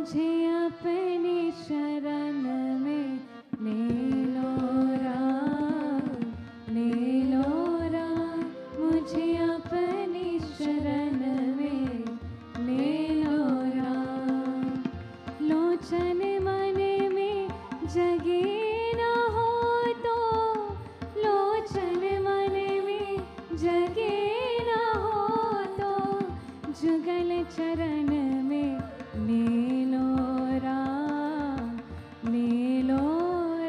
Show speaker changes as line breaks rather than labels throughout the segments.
मुझे अपनी शरण में ले लो राम, ले लो राम, मुझे अपनी शरण में ले लो राम। लोचन मन में जगे न हो तो, लोचन मन में जगे न हो तो, जुगल चरण में ले लो राम, ले लो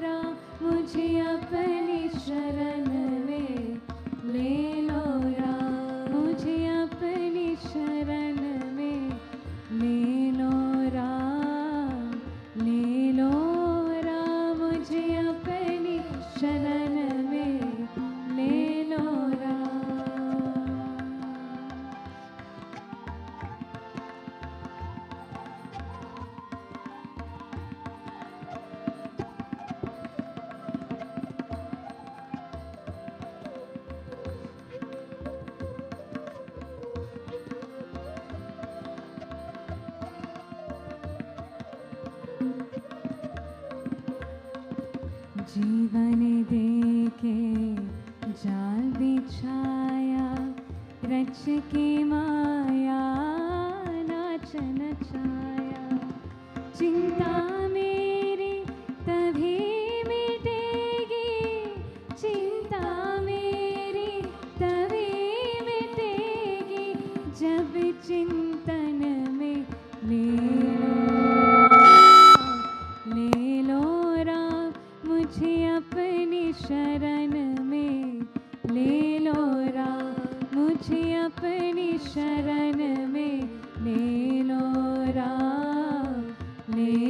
राम, मुझे अपनी शरण में ले लो राम, मुझे अपनी शरण में ले लो राम, ले लो राम, मुझे अपनी शरण में ले लो राम। जीवन देके जाल बिछाया, रच के माया नाच नचाया। चिंता मेरी तभी मिटेगी, चिंता मेरी तभी मिटेगी, जब चिंतन में ले लो राम, ले लो राम, मुझे अपनी शरण में ले लो राम, मुझे अपनी शरण में ले लो राम, ले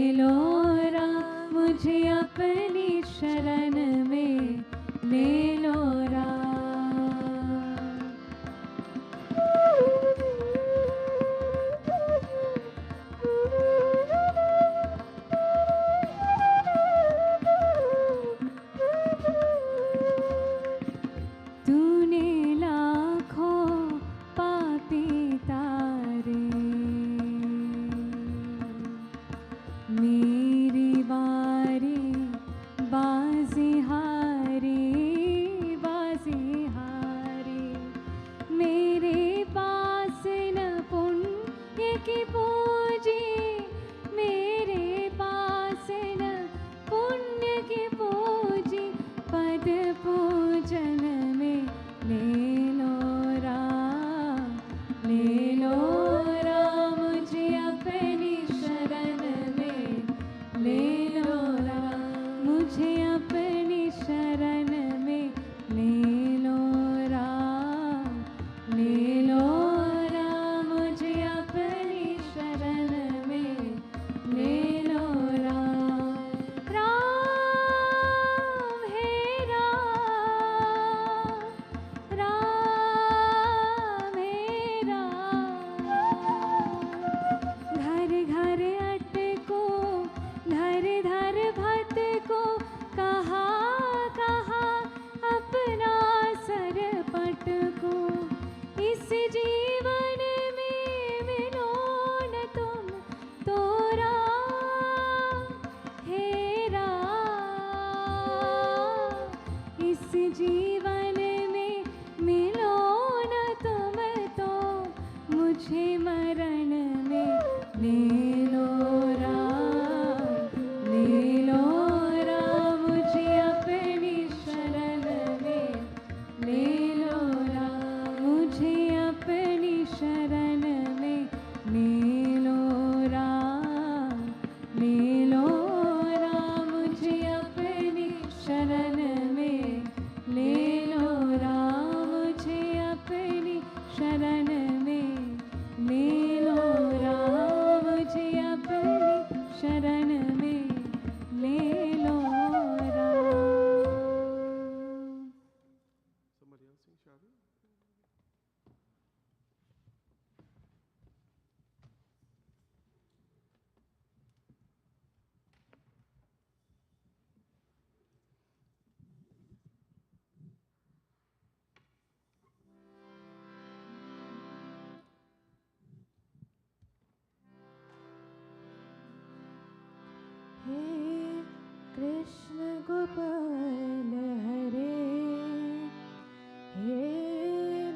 कृष्ण गोपाल हरे, हे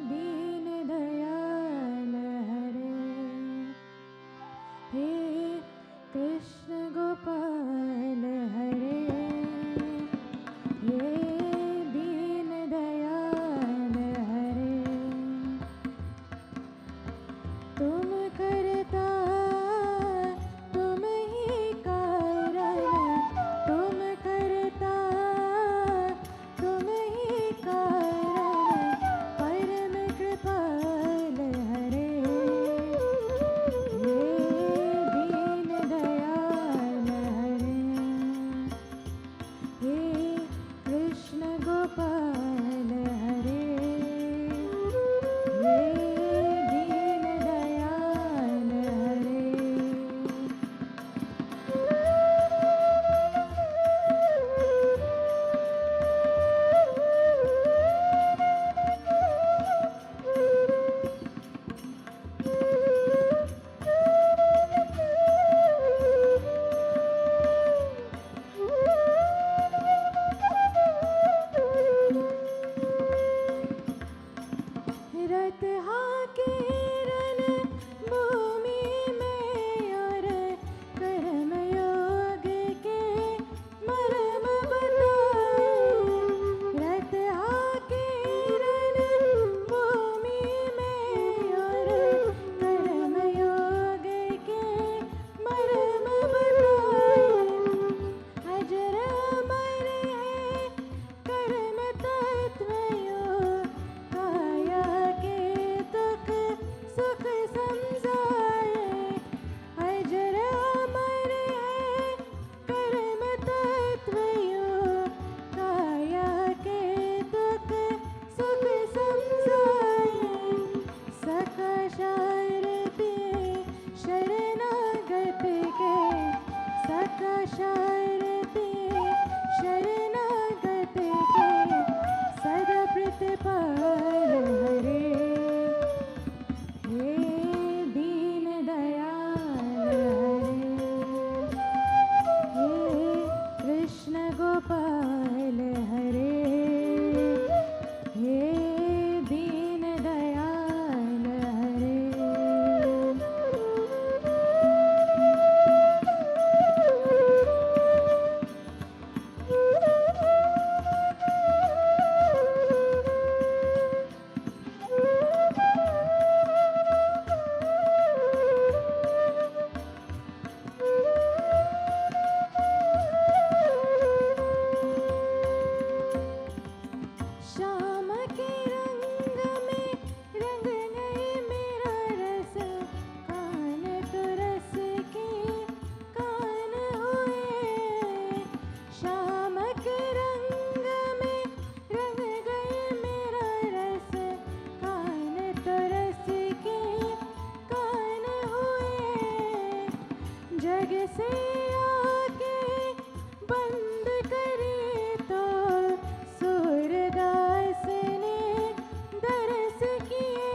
दीन दयाल हरे, हे कृष्ण गोपाल हरे, हे दीन दयाल हरे। तुम करता तुम ही कारण, तुम करता तुम ही कारण, परम कृपाल हरे, हे दीन दयाल हरे, हे कृष्ण गोपाल हरे, हे दीन दयाल हरे। रथ हाकिरन भूमि में और कर्म योग के मर्म बताए। रथ हाकिरन भूमि में और कर्म योग के मर्म बताए। अजर अमर है कर्म तत्व योग, काया के दुख सुख समझाए। अजर अमर है कर्म तत्व योग, काया के दुख सुख समझाए। सका शारदे शरणागत के, सका शारदे शरणागत के, सदा प्रतिपाल हरे, हे दीन दयाल हरे, हे कृष्ण गोपाल हरे, हे दीन दयाल हरे। श्याम के रंग में रंग गए मेरा रस, कान तो रस के कान हुए। श्याम के रंग में रंग गए मेरा रस, कान तो रस के कान हुए। जग से आके बंद करे तो सूरदास ने दरस किए।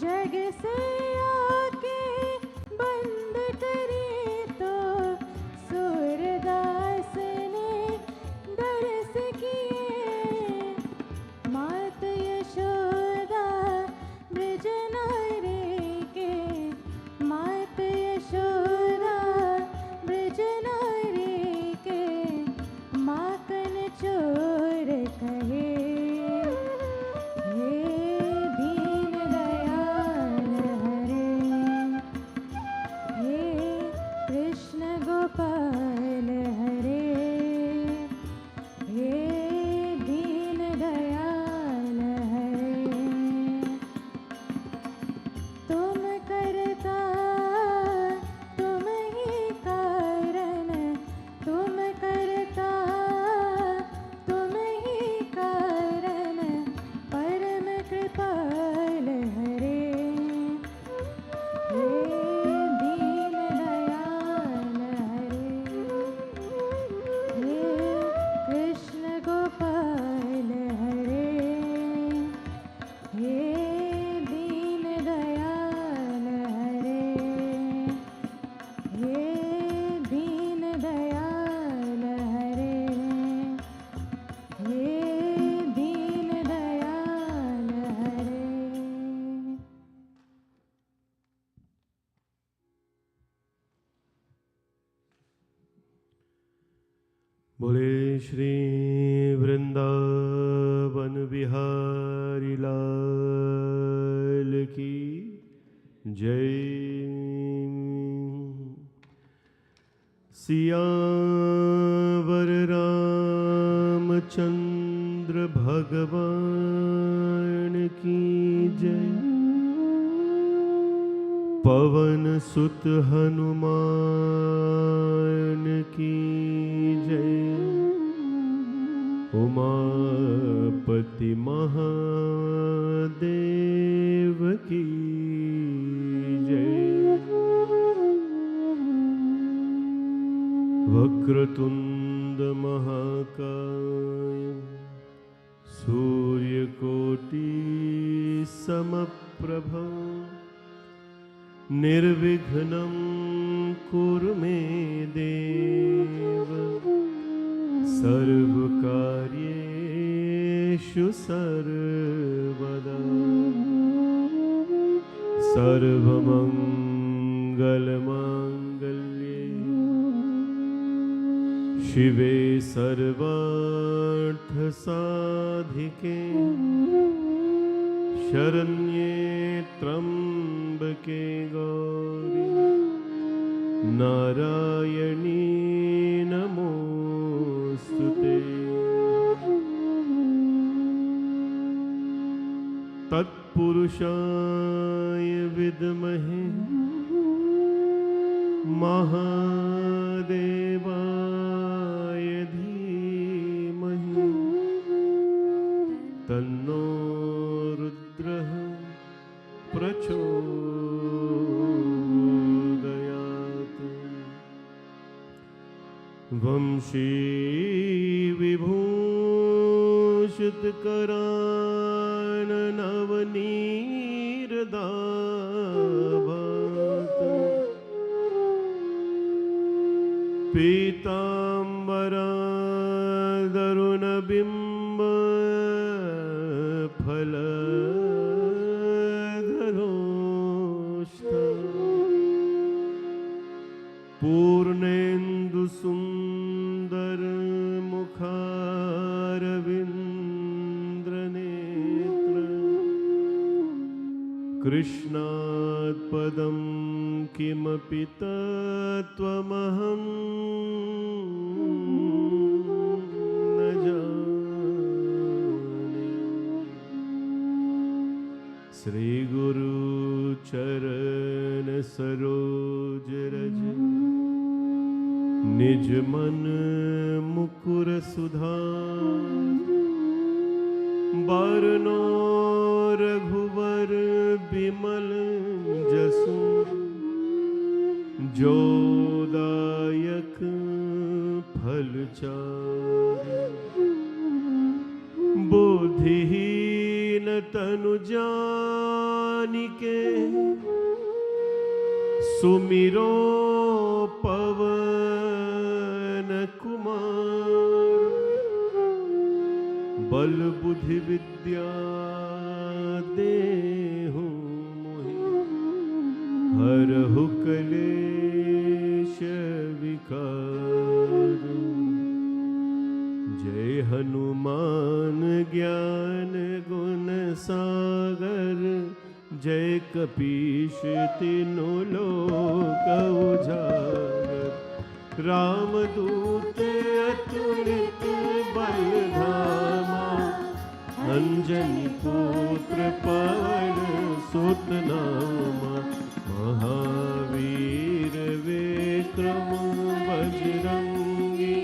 जग से आके बंद करे तो सूरदास ने दरस किए। मात यशोदा ब्रज नारी के, मात यशोदा ब्रज नारी के, माखन चोर कहे, हे दीन दयाल हरे, हे कृष्ण गोपाल हरे, हे दीन दयाल हरे। तुम करता तुम ही कारण, तुम करता तुम ही कारण, परम कृपाल हरे, हे दीन दयाल हरे,
बोले श्री वृंदावन बिहारी लाल की जय। सियावर रामचंद्र भगवान की जय। पवन सुत हनुमान की जय। उमापति महादेव की जय। वक्रतुंड महाकाय सूर्यकोटि समप्रभ निर्विघ्नं कुरु मे देव सर्वकार्येषु सर्वदा। सर्वमंगलमांगल्ये शिवे सर्वार्थसाधिके शरण्ये त्र्यंबके गौरी नारायणी नमोस्तुते। तत्पुरुषाय विद्महे महादेवाय धीमहि तन्नो रुद्रः प्रचोदयात्। वंशी विभूषितकरान् नवनीरदाभात्। पीताम्बरादरुणबिम्ब फलधरोष्ठ पूर्णेन्दुसुन्दर मुखारविन्द्रनेत्र कृष्णात् पदं किमपि तत्त्वमहं न जाने। श्री गुरु चरण सरोज रज निज मन मुकुर सुधार। बरनो रघुवर बिमल जसु जो दायक फलचार। बुद्धिहीन तनु जानिके सुमिरो पवन कुमार। बल बुद्धि विद्या देहु मोहि हरहु कलेश विकार। जय हनुमान ज्ञान गुण सागर जय कपीश तीनों लोक उजागर। रामदूत अतुलित बलधामा अंजनी पुत्र पवन सुत नामा। महावीर विक्रम बजरंगी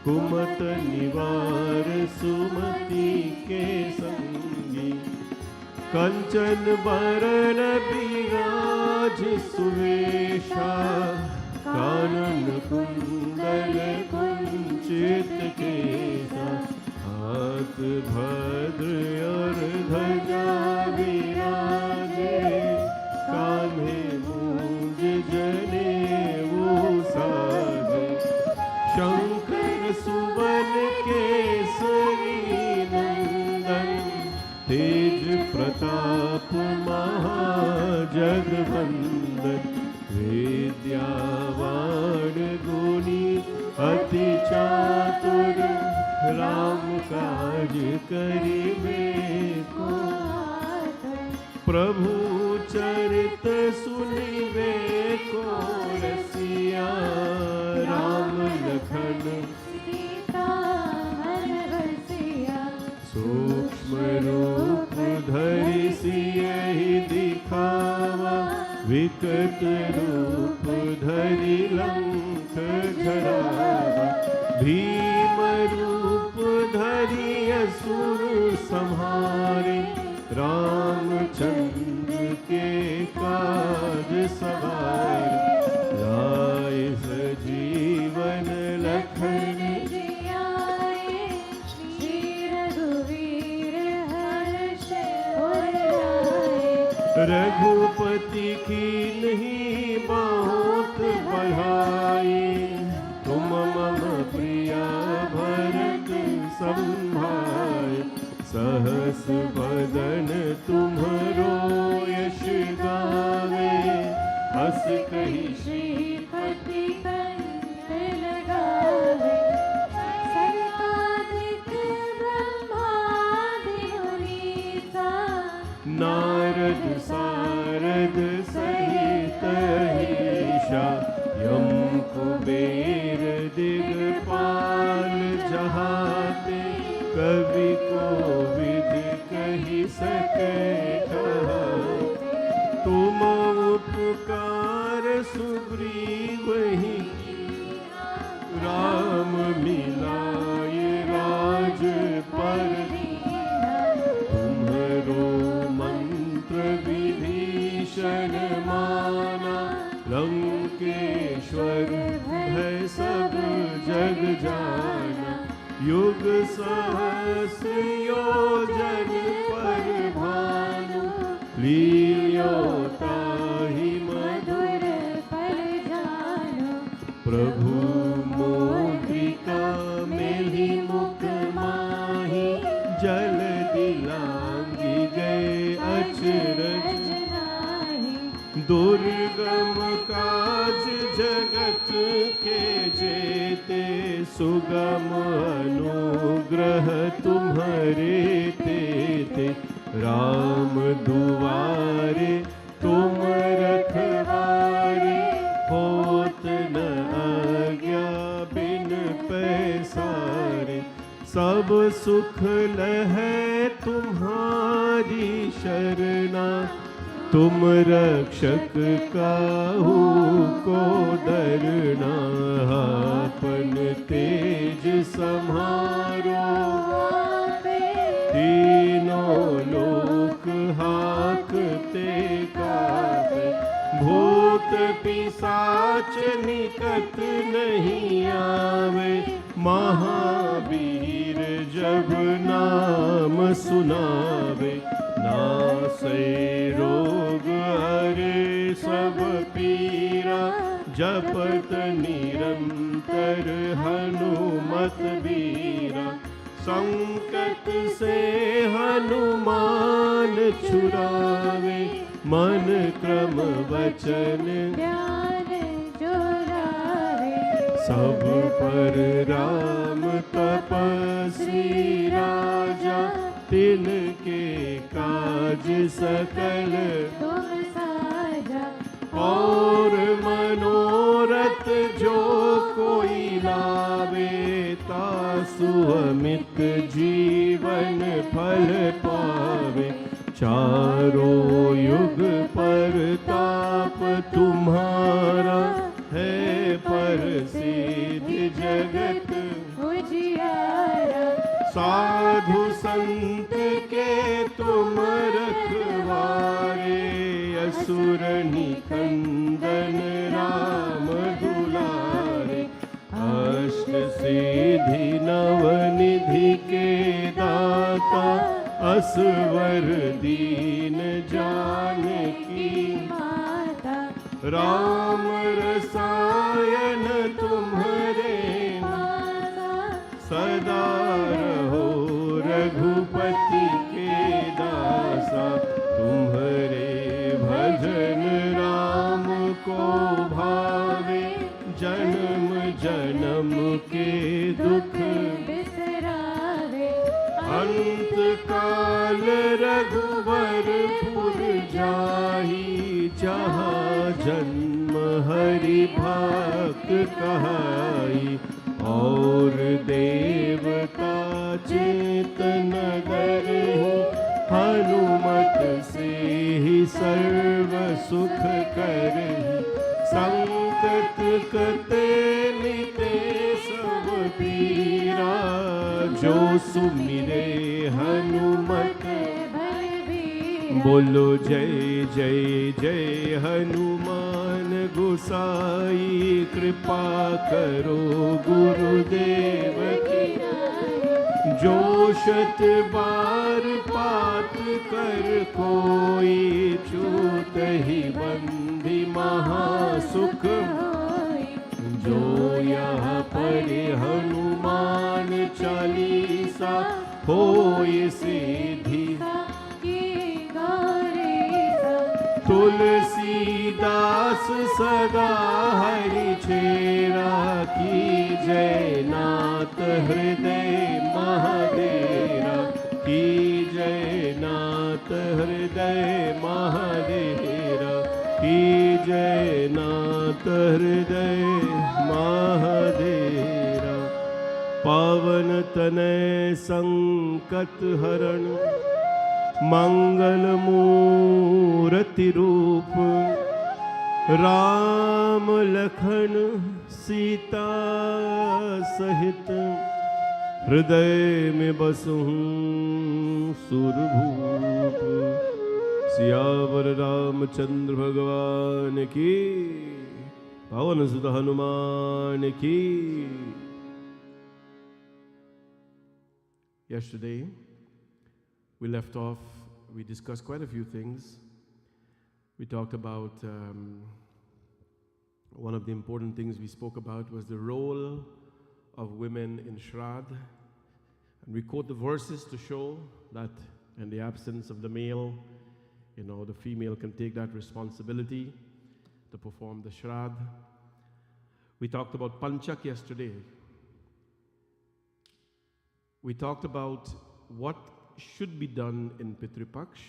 कुमत निवार सुमति के संगी। कंचन बरन बिराज सुवेशा कानन कुंडल कुंचित केसा। हाथ भद्र और ध्वजा विराजे कान्हे मूंज जनेऊ साजे। शंकर सुवन केसरी नंदन तेज प्रताप महाजगवंदन। विद्यावान गुणी अति चातुर काज करिबे को, प्रभु चरित सुनिबे को रसिया, राम लखन
सीता मन बसिया,
सूक्ष्म रूप धरि सियहि दिखावा, विकट रूप धरि लंक जरावा, भीम रूप धरि असुर संहारे, रामचंद्र के काज सवारे, लाए सजीवन लखन
जियाए, श्री रघुवीर हर्ष उर लाए,
रघुपति की नहीं बहुत बढ़ाई, तुम मम प्रिया भरत संभाय, सहस बदन तुम्हरो यश गावे, हस कहि
श्रीपति कंठ लगावे, सर्वाधिक ब्रह्मादि मुनीसा,
नारद सारद सहित ईशा, यम कुबेर दिगपाल जहाते, कवि कोविद कहि सके कहाते, तुम उपकार सुग्रीवहि, राम मिलाए राजपद, तुम्हरो मंत्र विभीषण माना, लंकेश्वर भय सब जग जाना, युग सहस्र योजन पर भानु, लील्यो ताहि मधुर
पर जानो,
प्रभु मोद्रिका मेलि मुख माहि, जल दिलांगी गए अचरज
नाही,
दुर्गम काज जगत के जेते, सुगम अनुग्रह तुम्हारे तेते, राम दुआरे तुम रखवारे, होत न आज्ञा बिन पैसारे, सब सुख लहै तुम्हारी शरणा, तुम रक्षक काहू को डरना, आपन तेज सम्हारो तीनों लोक हाकते कापे, भूत पिशाच निकट नहीं आवे, महावीर जब नाम सुनावे, नासै रोग हरे सब पीरा, जपत निरंतर हनुमत वीरा, संकट से हनुमान छुड़ावे, मन क्रम वचन
ध्यान जोरावे,
सब पर राम तपस्वी राजा, तिनके काज सकल
तुम साजा,
और मनोरथ जो कोई लावे, तासु अमित जीवन फल पावे, चारों युग परताप तुम्हारा, है प्रसिद्ध जगत
उजियारा,
साधु संत के तुम रखवारे, असुर निकंदन राम दुलारे, अष्ट सिद्धि नवनिधि के दाता, असवर दीन जानकी
माता,
राम रसायन तुम्हारे
माता,
सदा रहो रघुपति के दासा, तुम्हारे भजन राम को भावे, जन्म जन्म के दुख
बिसरावे,
काल रघुवरपुर जाहि, जहाँ जन्म हरि भक्त कहाई। और देवता चेतन धरहि, हनुमत से ही सर्व सुख करहि। संकट कटे मिटे सब पीरा, जो सुमिरे हनुमत बलबीरा। बोलो जय जय जय हनुमान गोसाई, कृपा करो गुरुदेव की। जो शत बार पात कर कोई, छूट ही बंदी महासुख होई। जो यह पढ़े हनुमान चालीसा, होय सिद्धि की गौरीसा। तुलसीदास सदा हरि चेरा, की जय नाथ हृदय महादेरा। की जय नाथ हृदय महादेरा। की जय नाथ हृदय महादेरा। पावन तनय संकट हरण, मंगल मूर्ति रूप। राम लखन सीता सहित, हृदय में बसहूँ सुरभूप। सियावर रामचंद्र भगवान की, पवन सुत हनुमान की। Yesterday we left off, we discussed quite a few things. We talked about one of the important things we spoke about was the role of women in Shrad. And we quote the verses to show that in the absence of the male, the female can take that responsibility to perform the Shrad. We talked about Panchak yesterday. We talked about what should be done in Pitru Paksh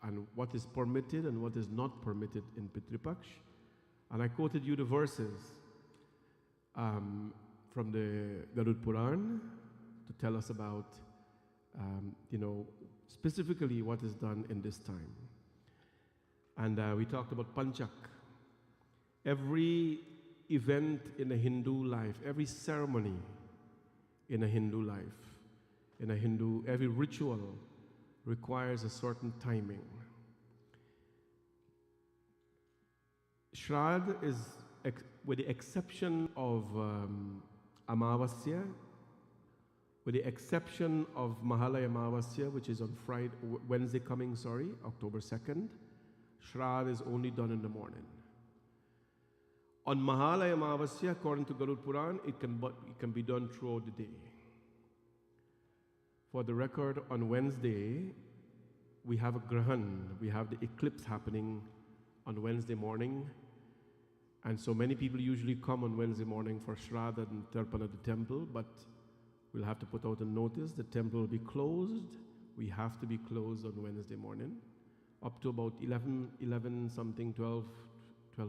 and what is permitted and what is not permitted in Pitru Paksh. And I quoted you the verses from the Garud Puran to tell us about, specifically what is done in this time. And we talked about Panchak. Every event in a Hindu life, every ceremony in a Hindu life, every ritual requires a certain timing. Shrad is, with the exception of Amavasya, with the exception of Mahalaya Amavasya, which is on Wednesday coming, October 2nd, Shrad is only done in the morning. On Mahalaya Amavasya, according to Garud Puran, it can be done throughout the day. For the record, on Wednesday, we have a Grahan, we have the eclipse happening on Wednesday morning. And so many people usually come on Wednesday morning for Shraddha and Tarpan at the temple, but we'll have to put out a notice. The temple will be closed. We have to be closed on Wednesday morning up to about 11 something, 12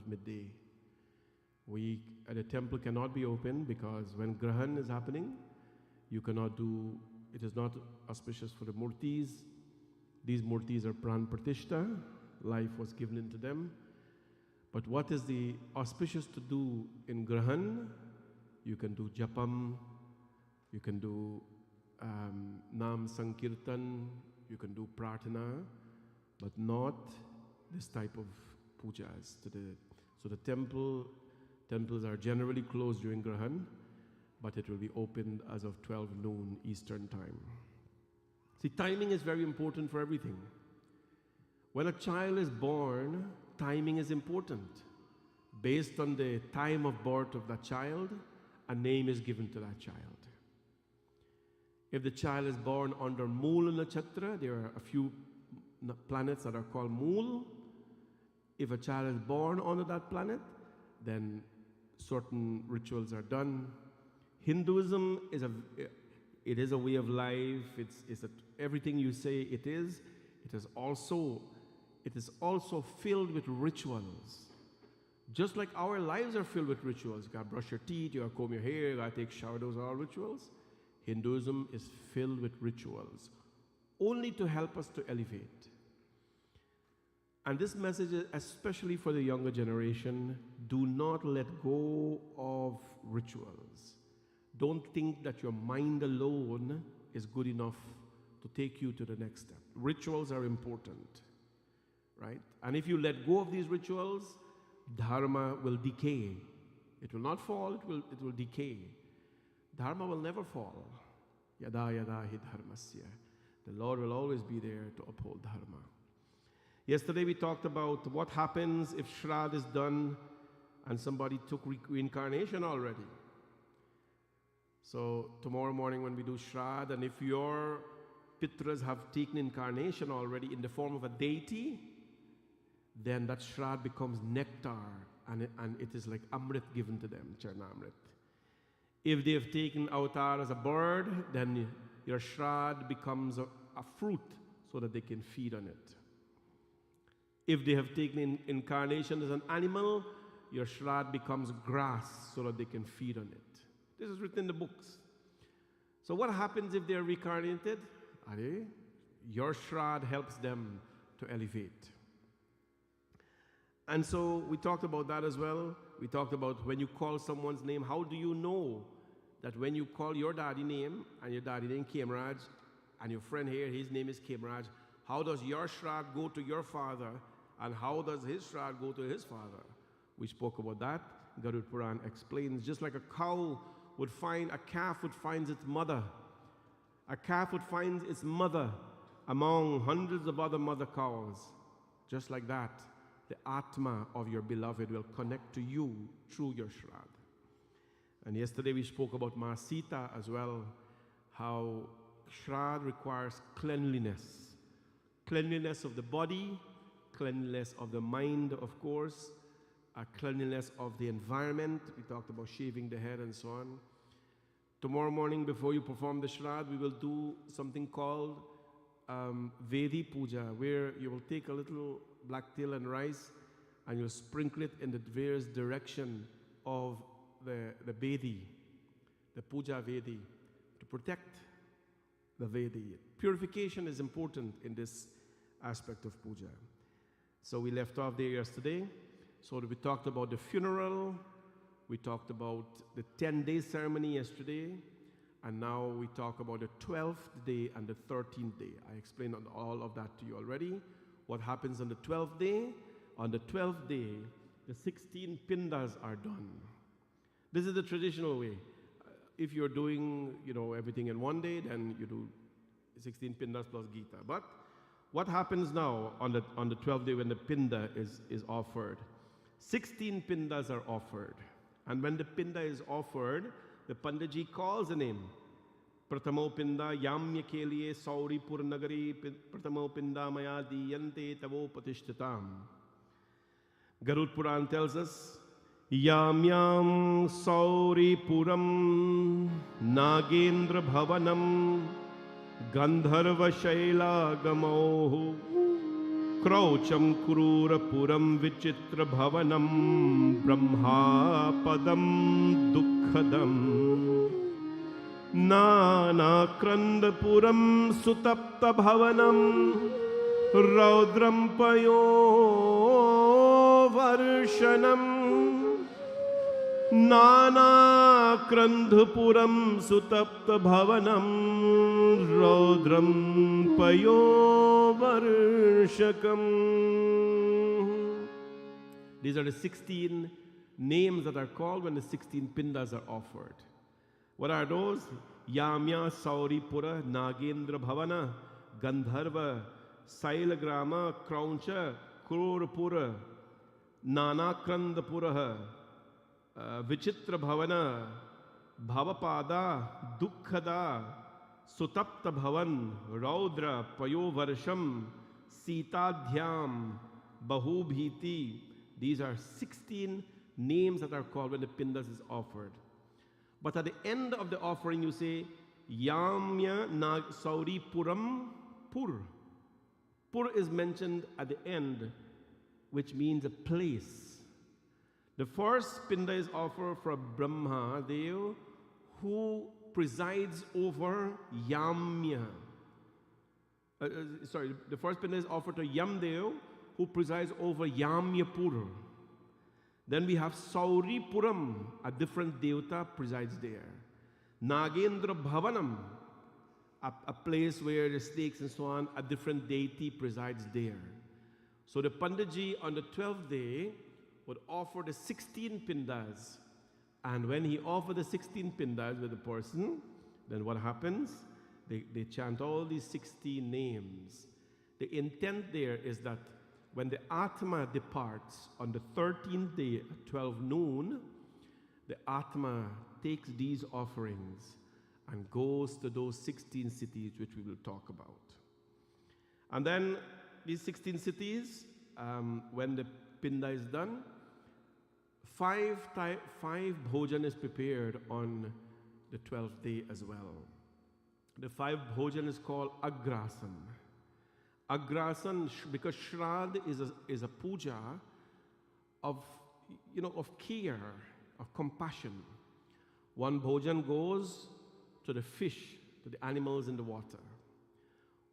midday. The temple cannot be open because when Grahan is happening, you cannot do. It is not auspicious for the murtis. These murtis are pran pratishta. Life was given into them. But what is the auspicious to do in Grahan? You can do japam, you can do nam sankirtan, you can do pratana, but not this type of pujas. So the temples are generally closed during Grahan, but it will be opened as of 12 noon Eastern time. See, timing is very important for everything. When a child is born, timing is important. Based on the time of birth of that child, a name is given to that child. If the child is born under Mool Nakshatra, there are a few planets that are called Mool. If a child is born under that planet, then certain rituals are done. Hinduism is a way of life. everything you say it is also filled with rituals. Just like our lives are filled with rituals. You gotta brush your teeth, you gotta comb your hair, you gotta take shower, those are all rituals. Hinduism is filled with rituals, only to help us to elevate. And this message is especially for the younger generation. Do not let go of rituals. Don't think that your mind alone is good enough to take you to the next step. Rituals are important, right? And if you let go of these rituals, dharma will decay. It will not fall, it will decay. Dharma will never fall. Yada yada hi dharmasya. The Lord will always be there to uphold dharma. Yesterday we talked about what happens if Shraddha is done and somebody took reincarnation already. So tomorrow morning when we do Shraddha, and if your Pitras have taken incarnation already in the form of a deity, then that Shraddha becomes nectar, and it is like Amrit given to them, Charnamrit. If they have taken avatar as a bird, then your Shraddha becomes a fruit so that they can feed on it. If they have taken incarnation as an animal, your Shraddha becomes grass so that they can feed on it. This is written in the books. So what happens if they are reincarnated? Your Shraddha helps them to elevate. And so we talked about that as well. We talked about when you call someone's name, how do you know that when you call your daddy name, and your daddy name Kemraj, and your friend here, his name is Kemraj, how does your Shraddha go to your father, and how does his Shraddha go to his father? We spoke about that. Garud Puran explains, just like a calf would find its mother. A calf would find its mother among hundreds of other mother cows. Just like that, the Atma of your beloved will connect to you through your Shraddha. And yesterday we spoke about Ma Sita as well, how Shraddha requires cleanliness. Cleanliness of the body, cleanliness of the mind, of course, cleanliness of the environment. We talked about shaving the head and so on. Tomorrow morning, before you perform the Shraddha, we will do something called Vedi Puja, where you will take a little black till and rice and you'll sprinkle it in the various direction of the Vedi, the Puja Vedi, to protect the Vedi. Purification is important in this aspect of Puja. So we left off there yesterday. So we talked about the funeral, we talked about the 10-day ceremony yesterday, and now we talk about the 12th day and the 13th day. I explained all of that to you already. What happens on the 12th day? On the 12th day, the 16 pindas are done. This is the traditional way. If you're doing, everything in one day, then you do 16 pindas plus Gita. But what happens now on the 12th day when the pinda is offered? 16 pindas are offered. And when the pinda is offered, the Panditji calls the name. Pratamo pinda yamya ke liye sauri pur nagari pratamo pinda maya diyante tavo patishtatam. Garud Puran tells us, Yamyam sauri puram nagendra bhavanam gandharva shaila gamohu Kraucham kurura puram vichitra bhavanam brahma padam dukkhadam nana kranda puram sutapta bhavanam raudram payo varshanam nana krandhupuram sutapta bhavanam raudram payo varshakam. These are the 16 names that are called when the 16 pindas are offered. What are those? Yamya Sauripura Nagendra Bhavana Gandharva Sailagrama Krauncha Kururapura Nanakrandapura Vichitra Bhavana Bhavapada Dukkhada Sutapta Bhavan Raudra Payovarsham Sitadhyam Bahubhiti. These are 16 names that are called when the pindas is offered. But at the end of the offering you say Yamya Nag Sauri Puram Pur. Pur is mentioned at the end, which means a place. The first Pinda is offered for Brahma Dev, who presides over Yamya. The first Pinda is offered to Yamdev, who presides over Yamyapur. Then we have Sauri Puram, a different Devata presides there. Nagendra Bhavanam, a place where the snakes and so on, a different deity presides there. So the Panditji on the 12th day would offer the 16 Pindas. And when he offered the 16 Pindas with the person, then what happens? They chant all these 16 names. The intent there is that when the Atma departs on the 13th day at 12 noon, the Atma takes these offerings and goes to those 16 cities which we will talk about. And then these 16 cities, when the Pinda is done, five bhojan is prepared on the 12th day as well. The 5 bhojan is called Agrasan. Agrasan, because Shrad is a puja of care, of compassion. One bhojan goes to the fish, to the animals in the water.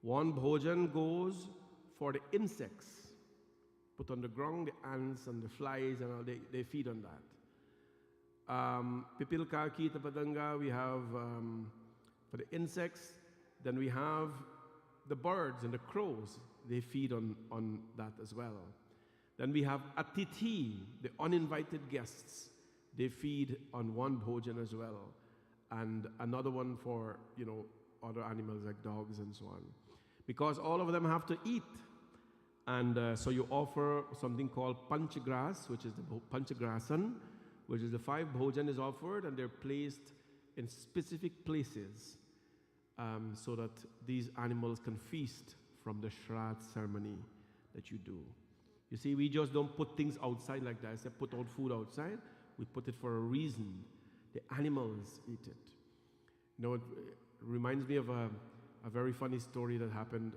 One bhojan goes for the insects. Put on the ground, the ants and the flies, and all, they feed on that. Pipilka, Kita, Padanga, we have for the insects. Then we have the birds and the crows. They feed on that as well. Then we have Atithi, the uninvited guests. They feed on one bhojan as well. And another one for, other animals like dogs and so on. Because all of them have to eat. And so you offer something called Panchagras, which is the Panchagrasan, which is the 5 bhojan is offered, and they're placed in specific places so that these animals can feast from the Shraddh ceremony that you do. You see, we just don't put things outside like that. I said put out food outside. We put it for a reason. The animals eat it. It reminds me of a very funny story that happened.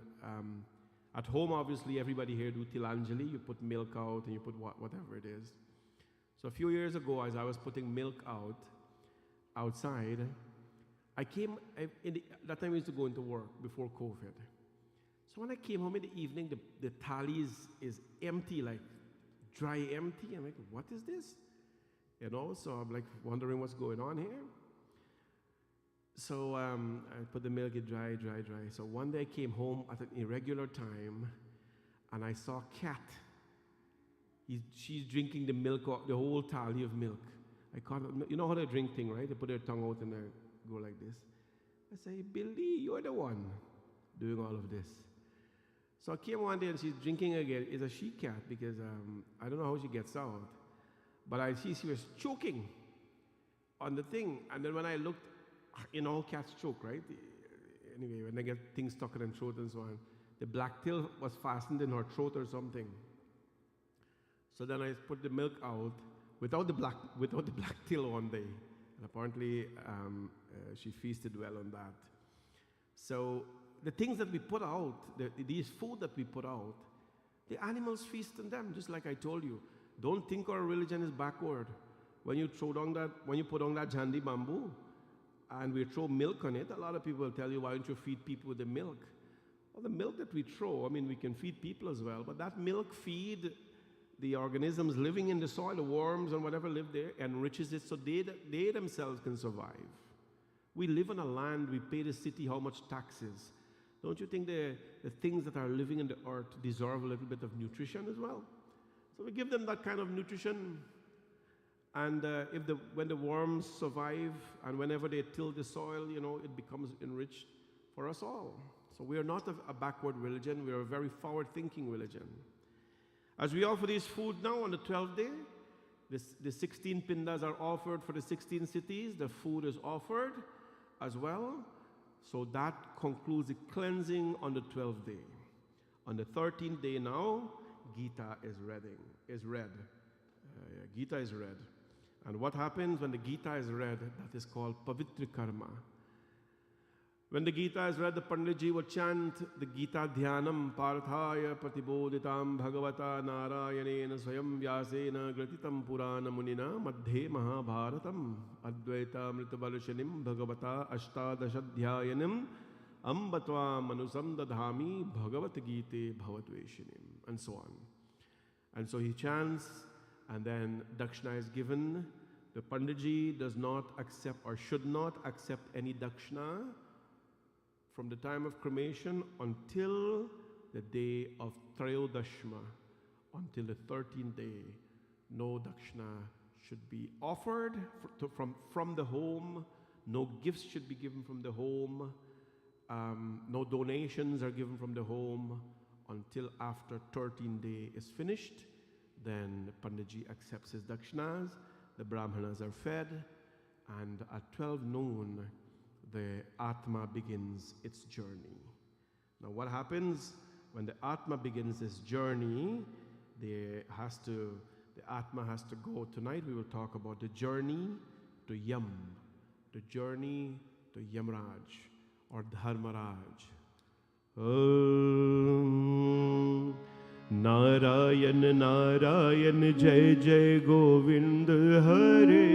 At home, obviously, everybody here do Tilanjali. You put milk out and you put whatever it is. So a few years ago, as I was putting milk outside, that time I used to go into work before COVID. So when I came home in the evening, the tally is empty, like dry empty. I'm like, what is this? So I'm like wondering what's going on here. So I put the milk in dry. So one day I came home at an irregular time, and I saw a cat. She's drinking the milk, the whole tally of milk. I caught, you know how they drink thing, right? They put their tongue out and they go like this. I say, Billy, you're the one doing all of this. So I came one day and she's drinking again. It's a she cat because I don't know how she gets out. But I see she was choking on the thing. And then when I looked, cats choke, right? Anyway, when they get things stuck in their throat and so on, the black tail was fastened in her throat or something. So then I put the milk out without the black tail one day. And apparently she feasted well on that. So the things that we put out, these food that we put out, the animals feast on them, just like I told you. Don't think our religion is backward. When you put on that jandi bamboo, and we throw milk on it, a lot of people will tell you, why don't you feed people with the milk? Well, the milk that we throw, we can feed people as well, but that milk feed the organisms living in the soil, the worms and whatever live there, enriches it so they themselves can survive. We live on a land, we pay the city how much taxes. Don't you think the things that are living in the earth deserve a little bit of nutrition as well? So we give them that kind of nutrition. And when the worms survive and whenever they till the soil, it becomes enriched for us all. So we are not a backward religion. We are a very forward-thinking religion. As we offer this food now on the 12th day, the 16 pindas are offered for the 16 cities. The food is offered as well. So that concludes the cleansing on the 12th day. On the 13th day now, Gita is read. Gita is read. And what happens when the Gita is read, that is called Pavitra Karma. When the Gita is read, the Panditji would chant the Gita Dhyanam Parthaya Pratiboditam Bhagavata Narayanena Swayam Vyasena Gratitam Purana Munina Madhe Mahabharatam Advaita Mritabalashanim Bhagavata Ashtadashadhyayanim Ambatva Manusam Dadhami Bhagavat Gite Bhavatveshinim, and so on. And so he chants, and then Dakshina is given. The Panditji does not accept or should not accept any Dakshina from the time of cremation until the day of Trayodashma, until the 13th day. No Dakshina should be offered from the home. No gifts should be given from the home. No donations are given from the home until after 13th day is finished. Then Panditji accepts his Dakshinas, the Brahmanas are fed, and at 12 noon, the Atma begins its journey. Now what happens when the Atma begins its journey? The Atma has to go. Tonight we will talk about the journey to Yam, the journey to Yamraj or Dharmaraj. Om Narayan Narayan Jai Jai Govind Hare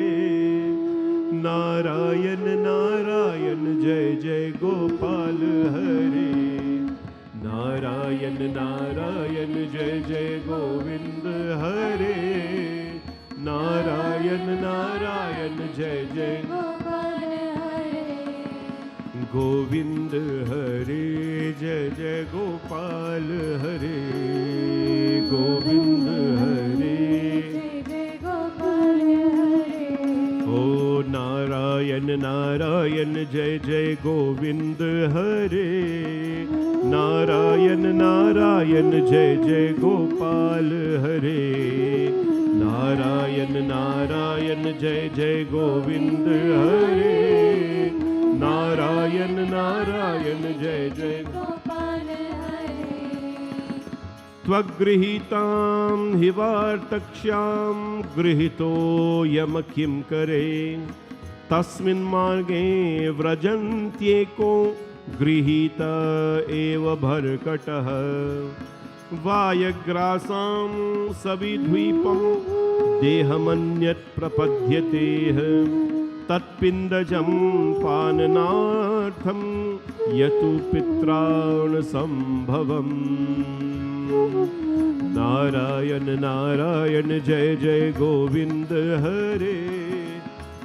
Narayan Narayan Jai Jai Gopal Hare Narayan Narayan Jai Jai Govind Hare Narayan Narayan Jai Jai
Gopal Hare
Govind Hare Jai Jai Gopal Hare Govind Hare Narayan Narayan Jai Jai Govind Hare Narayan Narayan Jai Jai Gopal Hare Narayan Narayan Jai Jai Govind Hare Narayan Narayan Jai Jai
Gopal Hare
Tvagrihitam hivartaksham grihito yam kim kare Tasmin marge vrajantyeko grihita eva bharkatah Vayagrasam sabidhvipam dehamanyat prapadyate Tatpindajam pananartham yatu pitrana sambhavam Narayan Narayan Jai Jai Govind Hare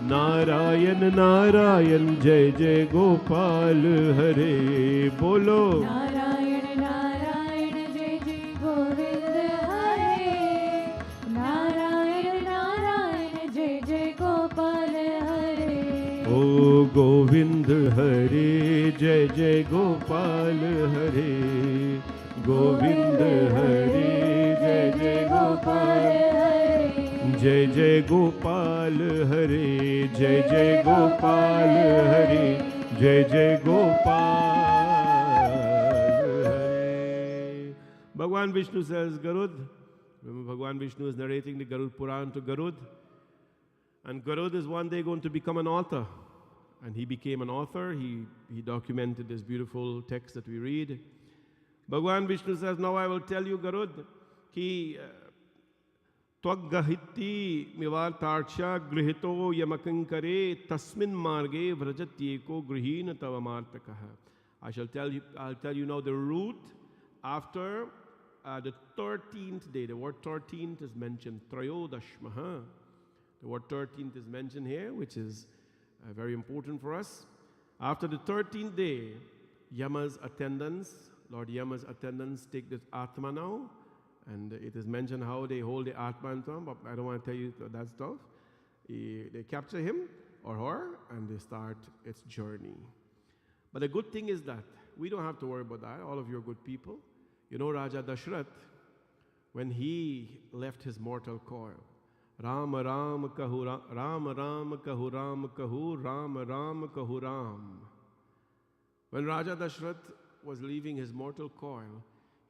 Narayan Narayan Jai Jai Gopal Hare Bolo
Narayan Narayan Jai Jai Govind Hare Narayan Narayan Jai Jai Gopal Hare
O Govind Hare Jai Jai Gopal Hare Govind Hare Jai Jai Gopal Jai Jai Gopal Hare Jai Jai Gopal Hare Jai Jai Gopal Hare. Bhagwan Vishnu says, Garud. Remember, Bhagwan Vishnu is narrating the Garud Puran to Garud. And Garud is one day going to become an author. And he became an author. He documented this beautiful text that we read. Bhagwan Vishnu says, now I will tell you, Garud, ki Tvaggahiti mivartarksha grihito yamakankare tasmin marge vrajatyeko grihina tavamartakaha. I'll tell you now the route after the 13th day. The word 13th is mentioned, Trayodashmaha. The word 13th is mentioned here, which is very important for us. After the 13th day, Yama's attendants, Lord Yama's attendants take this Atma now, and it is mentioned how they hold the Atma and so on, but I don't want to tell you that stuff. They capture him or her, and they start its journey. But the good thing is that we don't have to worry about that. All of you are good people. You know Raja Dashrath, when he left his mortal coil, Ram Ram Kahu Ram Ram Kahu Ram Kahu Ram Ram Kahu Ram. When Raja Dashrath was leaving his mortal coil,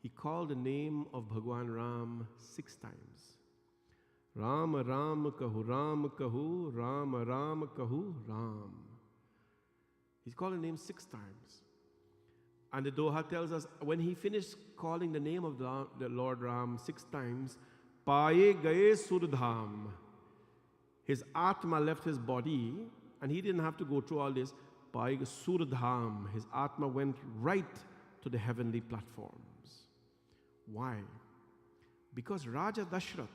he called the name of Bhagwan Ram 6 times. Ram Ram Kahu Ram Kahu Ram Ram Kahu Ram. He's called the name 6 times. And the Doha tells us when he finished calling the name of the Lord Ram 6 times, Paye gaye Surdham. His Atma left his body, and he didn't have to go through all this. Paye Surdham. His Atma went right to the heavenly platforms. Why? Because Raja Dashrath,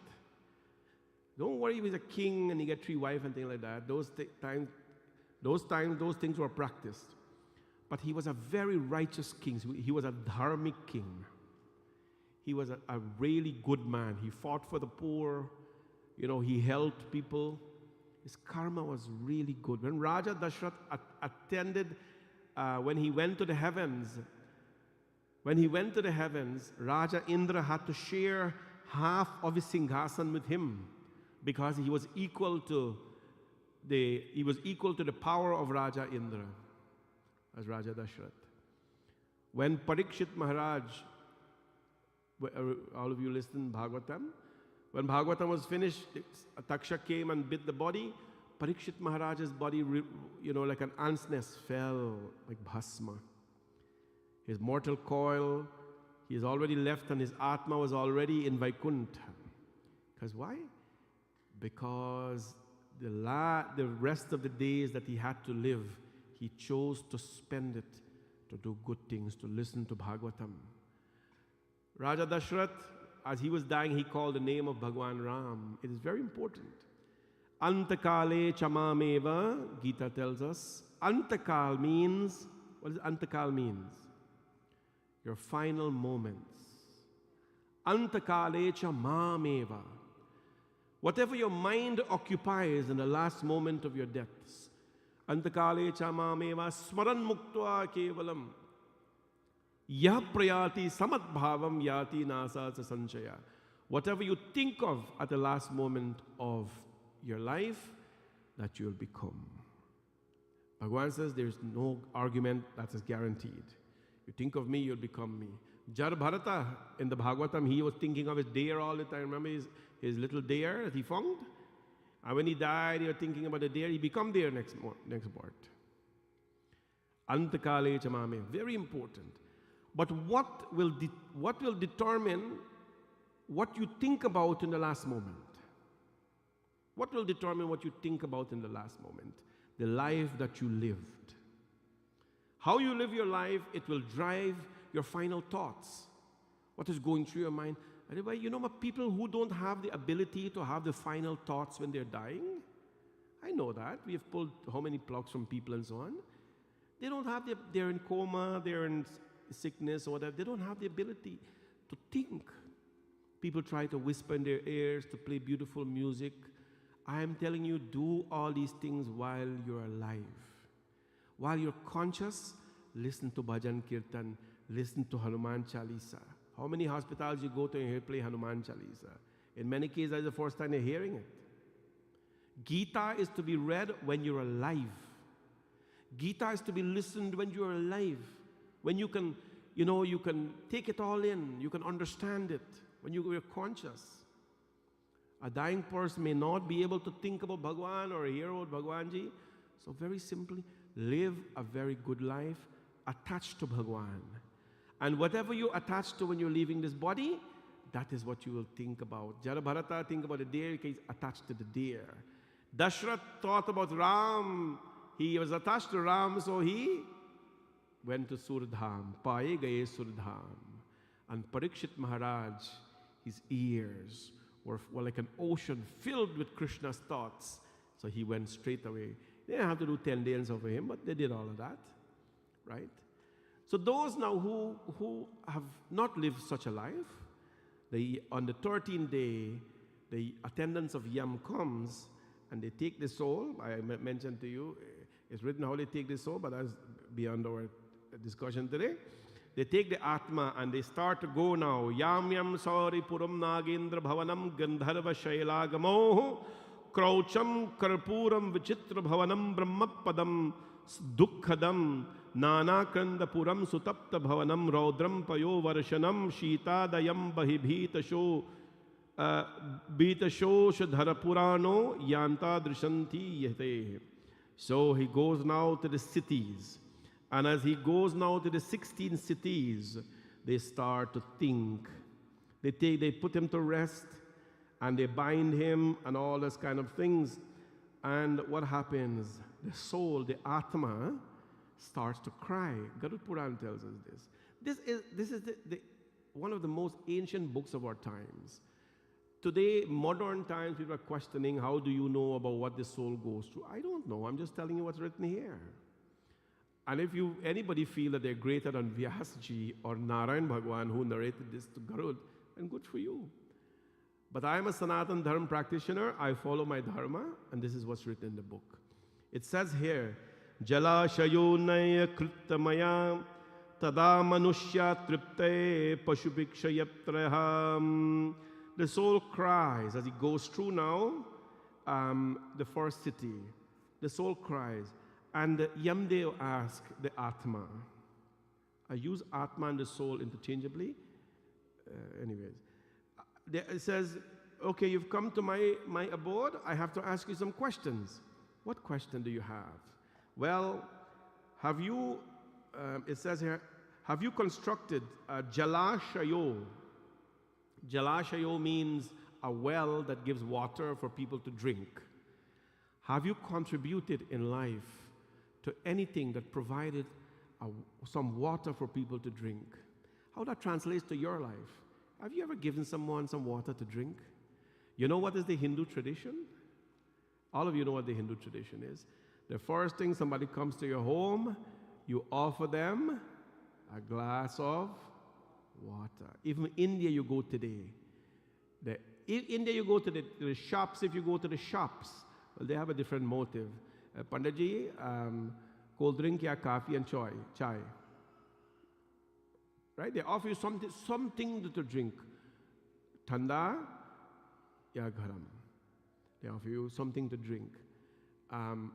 don't worry if he's a king and he get 3 wives and things like that. Those things were practiced. But he was a very righteous king. He was a dharmic king. He was a really good man. He fought for the poor. He helped people. His karma was really good. When Raja Dashrath attended, when he went to the heavens, Raja Indra had to share half of his Singhasan with him because he was equal to the power of Raja Indra as Raja Dashrath. When Parikshit Maharaj, all of you listen Bhagavatam, when Bhagavatam was finished, Taksha came and bit the body. Parikshit Maharaj's body, like an ant's nest, fell like bhasma. His mortal coil, he has already left, and his Atma was already in Vaikuntha. Because why? Because the rest of the days that he had to live, he chose to spend it to do good things, to listen to Bhagavatam. Raja Dashrath, as he was dying, he called the name of Bhagwan Ram. It is very important. Antakale chamameva, Gita tells us. Antakal means, what does Antakal means? Your final moments. Antakale chamameva. Whatever your mind occupies in the last moment of your deaths. Antakale chamameva smaran muktva kevalam. Yah prayati samat bhavam yati nasa sanchaya. Whatever you think of at the last moment of your life, that you'll become. Bhagavan says there's no argument that is guaranteed. You think of me, you'll become me. Jar Bharata in the Bhagavatam, he was thinking of his deer all the time. Remember his little deer that he found? And when he died, he was thinking about the deer. He became deer next birth. Antakale chamame, very important. But what will determine what you think about in the last moment? What will determine what you think about in the last moment? The life that you lived. How you live your life, it will drive your final thoughts. What is going through your mind? Anyway, people who don't have the ability to have the final thoughts when they're dying, I know that. We have pulled how many plugs from people and so on. They don't have they're in coma, they're in sickness or whatever. They don't have the ability to think. People try to whisper in their ears, to play beautiful music. I am telling you, do all these things while you're alive. While you're conscious, listen to Bhajan Kirtan, listen to Hanuman Chalisa. How many hospitals you go to and hear play Hanuman Chalisa? In many cases, that's the first time you're hearing it. Gita is to be read when you're alive. Gita is to be listened when you're alive. When you can, you can take it all in. You can understand it. When you're conscious. A dying person may not be able to think about Bhagwan or hear about Bhagwanji. So very simply, live a very good life attached to Bhagwan. And whatever you attach to when you're leaving this body, that is what you will think about. Jara Bharata, think about the deer, he's attached to the deer. Dashrath thought about Ram. He was attached to Ram, so he went to Surdham. Paye gaye Surdham. And Parikshit Maharaj, his ears were like an ocean filled with Krishna's thoughts. So he went straight away. They didn't have to do 10 days over him, but they did all of that, right? So those now who have not lived such a life, on the 13th day, the attendants of Yam comes and they take the soul. I mentioned to you, it's written how they take the soul, but that's beyond our discussion today. They take the Atma and they start to go now. Yam yam sauri puram nagendra bhavanam gandharva shailagamo kraucham karpuram vichitra bhavanam brahmapadam dukkhadam nanakranda puram sutapta bhavanam raudram payo varshanam shitadayam bahibhitasho bhitasho shadhara purano yanta drishanti yate. So he goes now to the cities. And as he goes now to the 16 cities, they start to think. They put him to rest, and they bind him and all this kind of things. And what happens? The soul, the Atma, starts to cry. Garud Puran tells us this. This is one of the most ancient books of our times. Today, modern times, people are questioning, how do you know about what the soul goes through? I don't know. I'm just telling you what's written here. And if anybody feel that they're greater than Vyasji or Narayan Bhagwan, who narrated this to Garud, then good for you. But I am a Sanatan Dharma practitioner. I follow my Dharma, and this is what's written in the book. It says here, Jala Shayonaya Krittamaya Tada Manushya Tripte Pashubikshayatraham. The soul cries as it goes through now the first city. The soul cries. And Yamdev asks the Atma. I use Atma and the soul interchangeably. It says, okay, you've come to my abode. I have to ask you some questions. What question do you have? Well, have you, it says here, have you constructed a Jalashayo? Jalashayo means a well that gives water for people to drink. Have you contributed in life to anything that provided some water for people to drink? How that translates to your life? Have you ever given someone some water to drink? You know what is the Hindu tradition? All of you know what the Hindu tradition is. The first thing somebody comes to your home, you offer them a glass of water. Even India you go today. India you go to the shops, if you go to the shops, well, they have a different motive. Panditji, cold drink, ya coffee and chai. Right? They offer you something to drink. Thanda, ya garam. They offer you something to drink.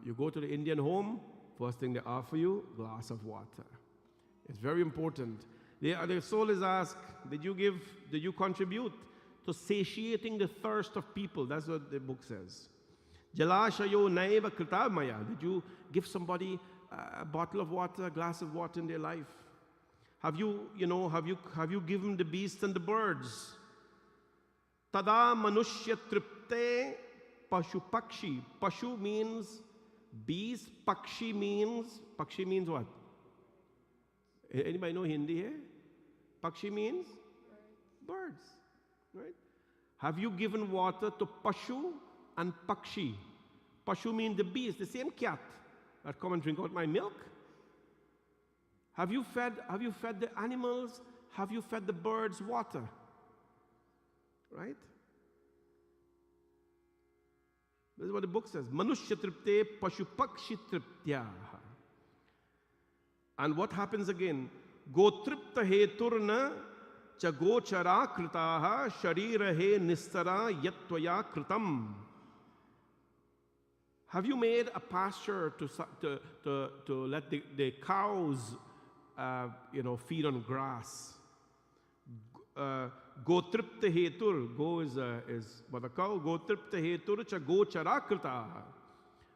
You go to the Indian home, first thing they offer you, glass of water. It's very important. The soul is asked, did you contribute to satiating the thirst of people? That's what the book says. Jalashayo naiva kritamaya. Did you give somebody a bottle of water, a glass of water in their life? Have you given the beasts and the birds? Tada manushya tripte pashu pakshi. Pashu means beast. Pakshi means what? Anybody know Hindi here? Pakshi means birds. Right? Have you given water to pashu and pakshi? Pashu means the beast, the same cat that come and drink out my milk. Have you fed the animals? Have you fed the birds water? Right? This is what the book says. Manushya tripte pashu pakshi triptyaha. And what happens again? Gotripta heturna chagochara kritaha sharira he nistara yatvaya kritam. Have you made a pasture to let the cows feed on grass? Gotripta hetur, go is what a cow. Gotripta hetur chagochara kritaha.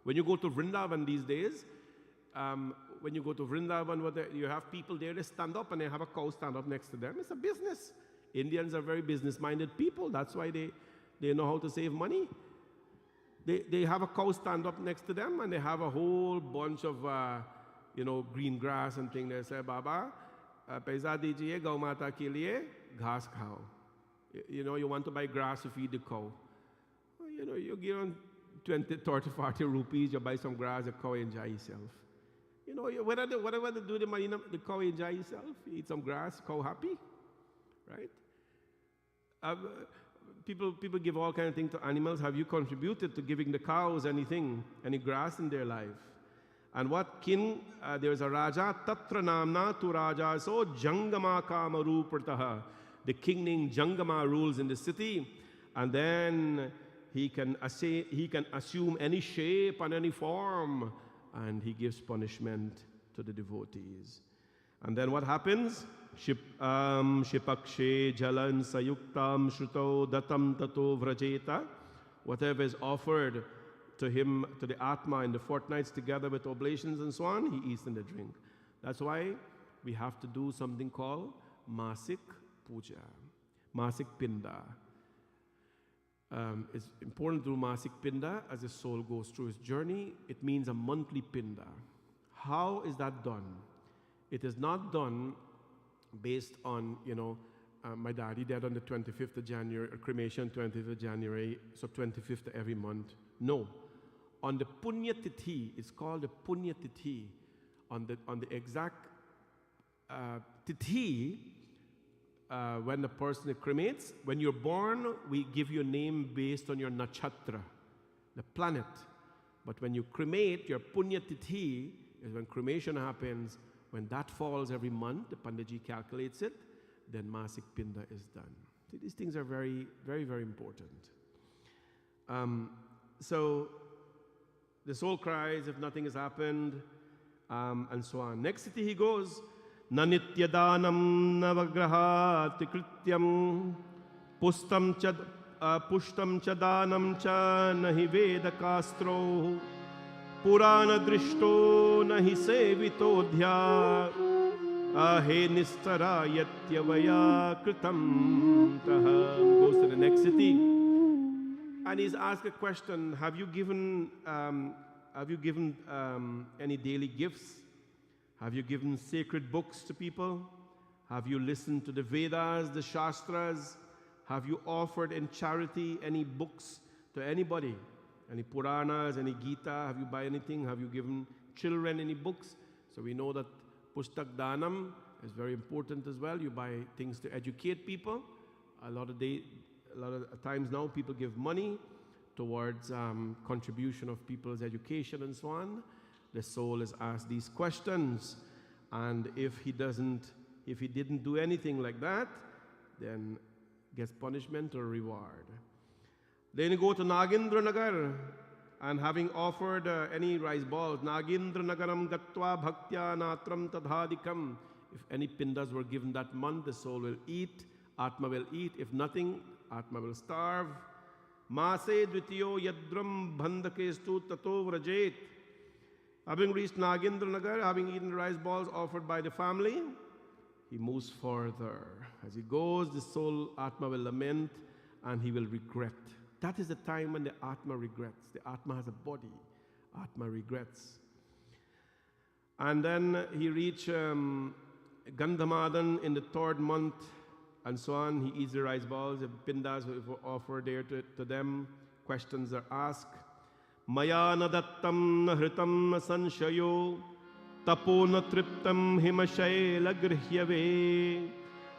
When you go to Vrindavan these days, when you go to Vrindavan, you have people there, they stand up and they have a cow stand up next to them. It's a business. Indians are very business-minded people. That's why they know how to save money. They have a cow stand up next to them and they have a whole bunch of, green grass and things. They say, Baba, paisa dijiye gau mata ke liye ghas khao. You want to buy grass to feed the cow. You give them 20, 30, 40 rupees, you buy some grass, the cow enjoy itself. Whatever they do, the cow enjoy itself, eat some grass, cow happy, right? People give all kinds of things to animals. Have you contributed to giving the cows anything, any grass in their life? And what king, there is a Raja, Tatra Namna tu Raja, so Jangama Kamaru Prataha. The king named Jangama rules in the city, and then he can assume any shape and any form, and he gives punishment to the devotees. And then what happens? Shipakshe jalan sayuktam shruto datam tato vrajeta. Whatever is offered to him, to the Atma in the fortnights together with oblations and so on, he eats and they drink. That's why we have to do something called Masik Puja, Masik Pinda. It's important to do Masik Pinda as the soul goes through its journey. It means a monthly Pinda. How is that done? It is not done based on, my daddy died on the 25th of January, cremation 25th of January, so 25th every month. No. On the Punya Tithi, it's called the Punya Tithi. On the exact Tithi, when the person cremates, when you're born, we give you a name based on your nakshatra, the planet. But when you cremate, your Punya Tithi is when cremation happens. When that falls every month, the Panditji calculates it, then Masik Pinda is done. So these things are very, very, very important. So the soul cries if nothing has happened, and so on. Next city he goes, Nanityadanam navagrahati krityam pushtam chadanam cha nahi vedakastro Puran drishto nahi sevitodhya ahe nistara yatyavaya kritam taha. Goes to the next city and he's asked a question: Have you given any daily gifts? Have you given sacred books to people? Have you listened to the Vedas, the Shastras? Have you offered in charity any books to anybody? Any Puranas, any Gita? Have you buy anything? Have you given children any books? So we know that Pustak Danam is very important as well. You buy things to educate people. A lot of times now people give money towards contribution of people's education and so on. The soul is asked these questions, and if he didn't do anything like that, then gets punishment or reward. Then you go to Nagendra Nagar, and having offered any rice balls, Nagendra Nagaram Gatva Bhaktya Natram Tadhadikam. If any pindas were given that month, the soul will eat, Atma will eat. If nothing, Atma will starve. Mase Dvitiyo Yadram Bhandakestu Tato Vrajet. Having reached Nagendra Nagar, having eaten the rice balls offered by the family, he moves further. As he goes, the soul, Atma, will lament and he will regret. That is the time when the Atma regrets. The Atma has a body. Atma regrets. And then he reached Gandhamadan in the 3rd month and so on. He eats the rice balls. The pindas were offered there to them. Questions are asked. Maya nadattam nahritam sanshayo tapo natriptam himashayla grihyave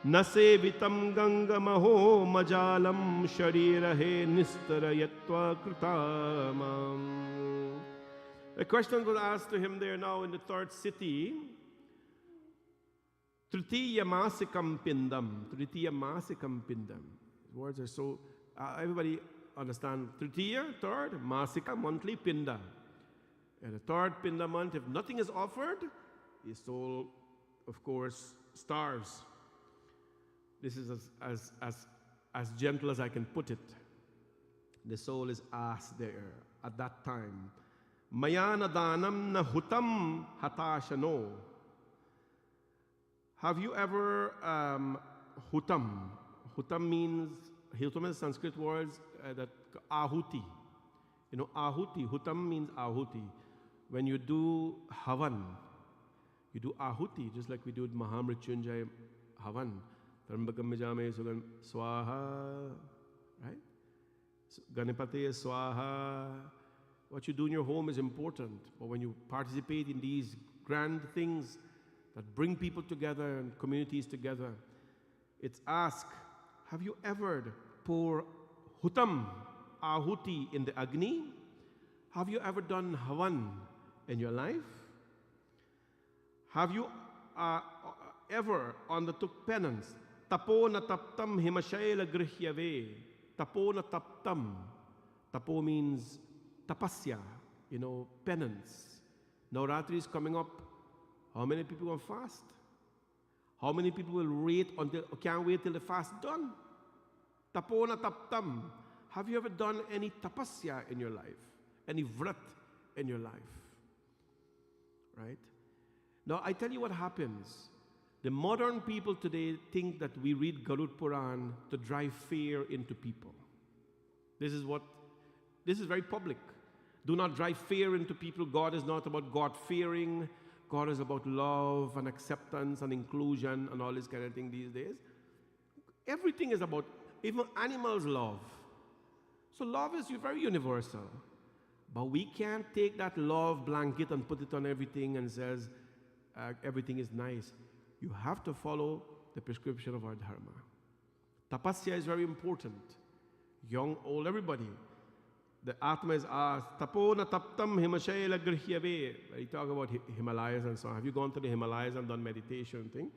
nasevitam gangamaho majalam sharirahe nistarayatva kritamam. A question was asked to him there now in the 3rd city. Tritiya masikam pindam. Tritiya masikam pindam. Words are so, everybody understand. Tritiya, 3rd, masika, monthly pinda. And the 3rd pinda month, if nothing is offered, his soul, of course, starves. This is as gentle as I can put it. The soul is asked there at that time, Mayana danam na hutam hatashano. Have you ever, hutam? Hutam means, hutam is Sanskrit words that ahuti. You know, ahuti, hutam means ahuti. When you do havan, you do ahuti, just like we do Mahamrityunjaya havan. Trambakam mijame sugan swaha, right? Ganapati swaha. What you do in your home is important, but when you participate in these grand things that bring people together and communities together, it's asked, have you ever pour hutam, ahuti in the Agni? Have you ever done havan in your life? Have you ever undertook penance? Tapo na taptam himashayla grihyave. Tapo na taptam. Tapo means tapasya, penance. Navratri is coming up. How many people will fast? How many people will can't wait till the fast is done? Tapo na taptam. Have you ever done any tapasya in your life? any vrat in your life. Right? Now, I tell you what happens. The modern people today think that we read Garud Puran to drive fear into people. This is very public. Do not drive fear into people. God is not about God-fearing. God is about love and acceptance and inclusion and all this kind of thing these days. Everything is about, even animals love. So love is very universal. But we can't take that love blanket and put it on everything and says everything is nice. You have to follow the prescription of our dharma. Tapasya is very important. Young, old, everybody. The Atma is asked, Tapo na taptam himashayla grihyave. You talk about Himalayas and so on. Have you gone to the Himalayas and done meditation thing?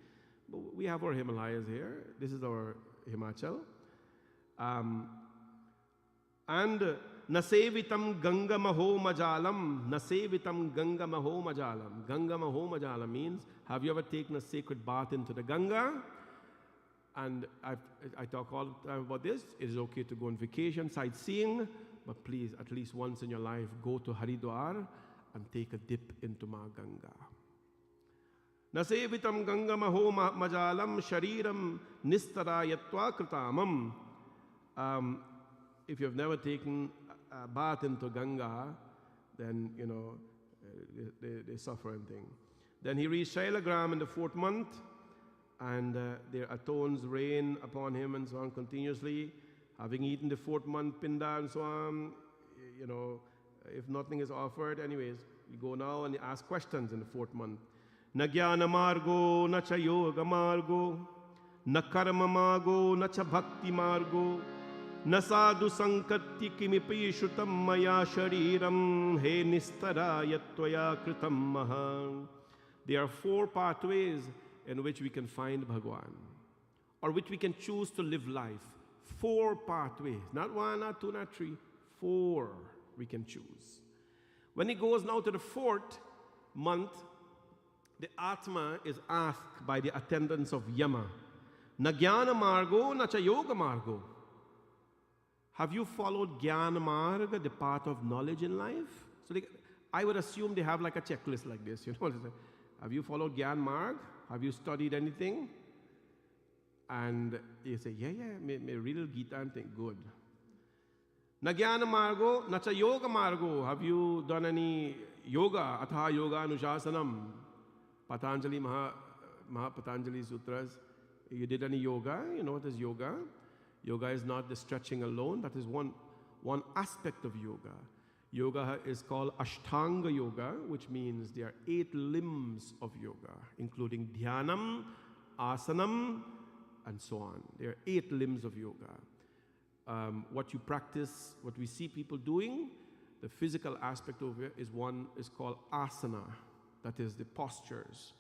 We have our Himalayas here. This is our Himachal. And nasevitam ganga maho majalam. Nasevitam ganga maho majalam. Ganga maho majalam means, have you ever taken a sacred bath into the Ganga? And I talk all the time about this. It is okay to go on vacation, sightseeing, but please, at least once in your life, go to Haridwar and take a dip into Ma Ganga. Nasevitam ganga maho majalam shariram nistarayatva kritamam. If you have never taken a bath into Ganga, then, you know, they suffer and thing. Then he reached Shailagram in the 4th month, and their atones rain upon him and so on continuously. Having eaten the 4th month pinda and so on, you know, if nothing is offered, anyways, we go now and ask questions in the 4th month. Na jnana margo, na cha yoga margo, na karma margo, na cha bhakti margo, na sadhu sankatti kimipi shrutam maya shariram he nistaraya tvaya kritam maha. There are 4 pathways in which we can find Bhagwan, or which we can choose to live life. 4 pathways, not 1, not 2, not 3, 4 we can choose. When he goes now to the 4th month, the Atma is asked by the attendants of Yama, Na jnana margo, na cha yoga margo. Have you followed Jnana Marga, the path of knowledge in life? So I would assume they have like a checklist like this. You know, have you followed Jnana Marg? Have you studied anything? And you say, yeah, me read the Gita and think, good. Na jnana margo, na cha yoga margo. Have you done any yoga? Atha yoga anushasanam. Patanjali Patanjali Sutras. You did any yoga? You know what is yoga? Yoga is not the stretching alone. That is one aspect of yoga. Yoga is called Ashtanga Yoga, which means there are 8 limbs of yoga, including Dhyanam, Asanam, and so on. There are 8 limbs of yoga. What you practice, what we see people doing, the physical aspect of it is called asana. That is the postures.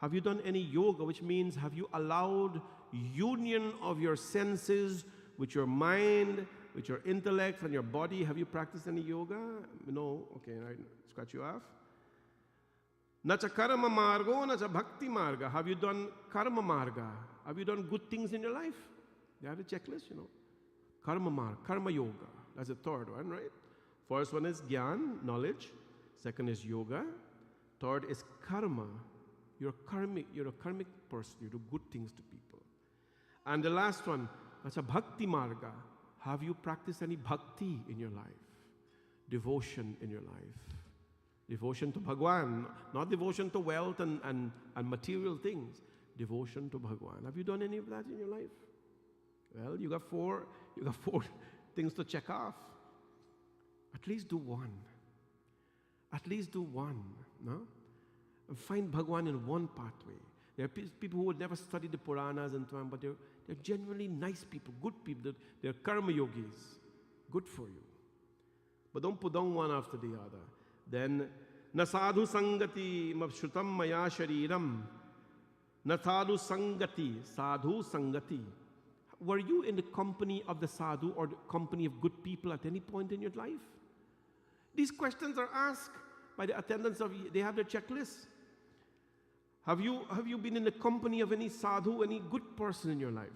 Have you done any yoga, which means have you allowed union of your senses with your mind, with your intellect and your body? Have you practiced any yoga? No? Okay, I scratch you off. Na cha karma margo, na cha bhakti marga. Have you done karma marga? Have you done good things in your life? You have a checklist, you know. Karma marga, karma yoga. That's the 3rd one, right? First one is gyan, knowledge. Second is yoga. 3rd is karma. You're a karmic person. You do good things to people. And the last one, that's a bhakti marga. Have you practiced any bhakti in your life? Devotion in your life. Devotion to Bhagwan, not devotion to wealth and material things. Devotion to Bhagwan. Have you done any of that in your life? Well, you got four things to check off. At least do one. At least do one, no? And find Bhagwan in one pathway. There are people who would never study the Puranas and so on, but they're genuinely nice people, good people. They're karma yogis. Good for you. But don't put down one after the other. Then, na sadhu sangati mabshrutam maya shariram. Na sadhu sangati. Were you in the company of the sadhu or the company of good people at any point in your life? These questions are asked by the attendants they have their checklists. Have you been in the company of any sadhu, any good person in your life?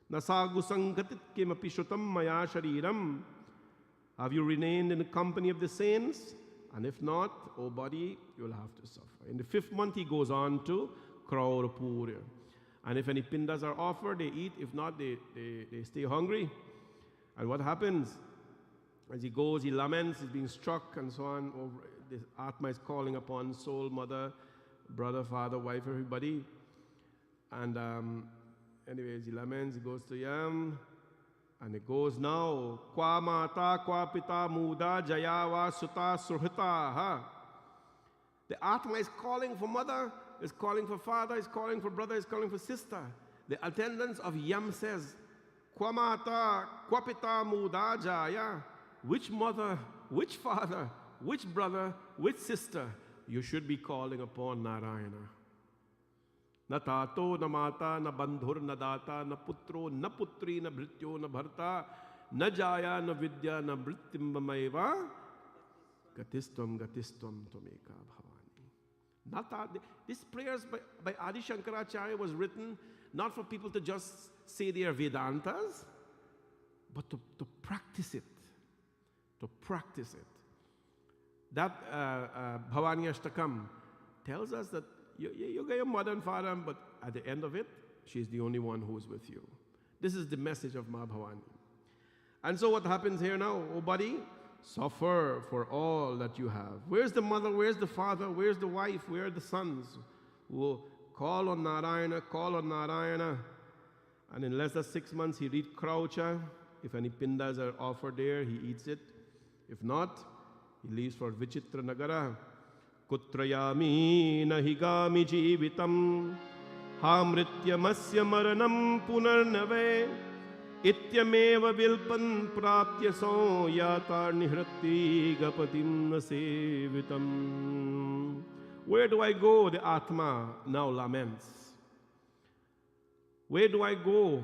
Na sadhu sangatit kimapi shrutam maya shariram. Have you remained in the company of the saints? And if not, O body, you'll have to suffer. In the 5th month, he goes on to Kraur Purya. And if any pindas are offered, they eat. If not, they stay hungry. And what happens? As he goes, he laments, he's being struck and so on. The Atma is calling upon soul, mother, brother, father, wife, everybody. And anyways, he laments, he goes to Yam. And it goes now, Kwa mata, kwa pita, muda, jayawa, sutta, surhita. Ha. The Atma is calling for mother, is calling for father, is calling for brother, is calling for sister. The attendants of Yam says, Kwa mata, kwa pita, muda, jaya. Which mother, which father, which brother, which sister you should be calling upon Narayana. Na tato, na mata, na bandhur, na data, na putro, na putri, na bhrityo, na bharta, na jaya, na vidya, na bhrittimbamaiva, gatistvam, gatistvam, tomeka bhavani. Nata, these prayers by Adi Shankaracharya was written not for people to just say they are Vedantas, but to practice it. To practice it. That Bhavani Ashtakam tells us that you got your mother and father, but at the end of it, she's the only one who is with you. This is the message of Ma Bhavani. And so what happens here now? Oh body, suffer for all that you have. Where's the mother? Where's the father? Where's the wife? Where are the sons? Who will call on Narayana, call on Narayana. And in less than 6 months, he read Kraucha. If any pindas are offered there, he eats it. If not, he leaves for Vichitra Nagara. Kutrayami nahigami jivitam hamrityamasya maranam punarnave ityameva vilpan praptya soyatar nihratti gapatim nasevitam. Where do I go? The Atma now laments. Where do I go?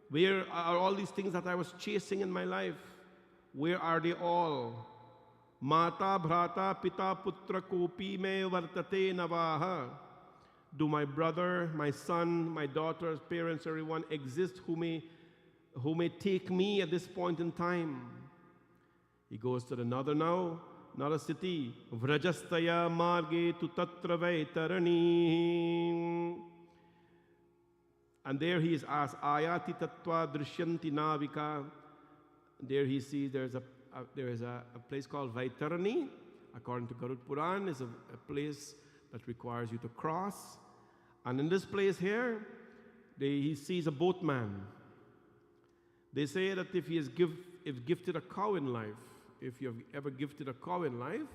Where are all these things that I was chasing in my life? Where are they all? Mata, bhrata, pita, putra, kopi me vartate navaha. Do my brother, my son, my daughter's parents, everyone exist who may take me at this point in time? He goes to another city. Vrajastaya marge tu tatra vaitarani. And there he is asked, Ayati tattva drishyanti navika. There he sees there is a place called Vaitarani. According to Garud Puran, is a place that requires you to cross. And in this place here, he sees a boatman. They say that if gifted a cow in life, if you have ever gifted a cow in life,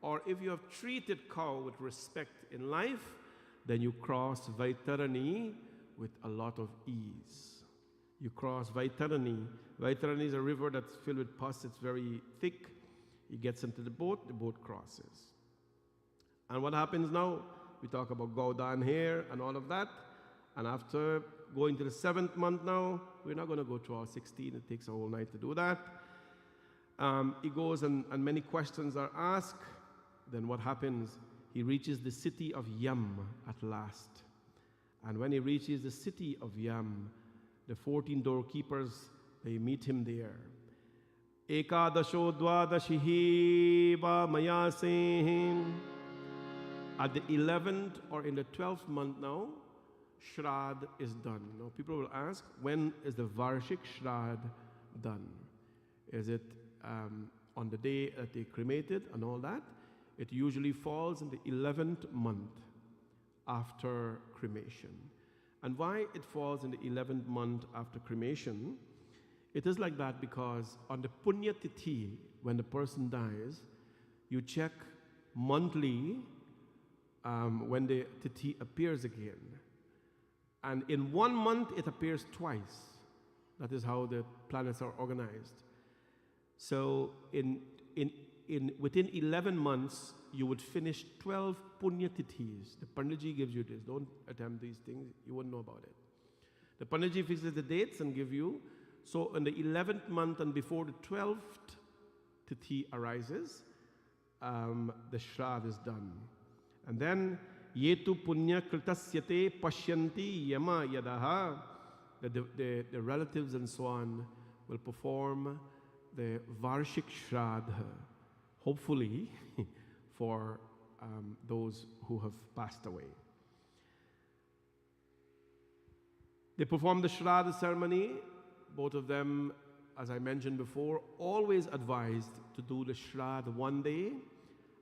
or if you have treated cow with respect in life, then you cross Vaitarani with a lot of ease. You cross Vaitarani. Vaitarani is a river that's filled with pus. It's very thick. He gets into the boat crosses. And what happens now? We talk about Gaudan here and all of that. And after going to the 7th month now, we're not going to go through all 16. It takes a whole night to do that. He goes and many questions are asked. Then what happens? He reaches the city of Yam at last. And when he reaches the city of Yam, the 14 doorkeepers, they meet him there. Ekadasho dvadashihi va mayasehim. At the 11th or in the 12th month now, Shrad is done. Now people will ask, when is the Varshik Shrad done? Is it on the day that they cremated and all that? It usually falls in the 11th month after cremation. And why it falls in the 11th month after cremation? It is like that because on the Punya Tithi, when the person dies, you check monthly when the Tithi appears again. And in 1 month, it appears twice. That is how the planets are organized. So within 11 months, you would finish 12 Punya Tithis. The Panditji gives you this. Don't attempt these things. You won't know about it. The Panditji fixes the dates and give you. So in the 11th month and before the 12th Tithi arises, the Shraddha is done. And then, Yetu Punya Kritasyate Pashyanti Yama Yadaha. The relatives and so on will perform the Varshik Shraddha, hopefully for those who have passed away. They perform the Shraddha ceremony. Both of them, as I mentioned before, always advised to do the Shraddha one day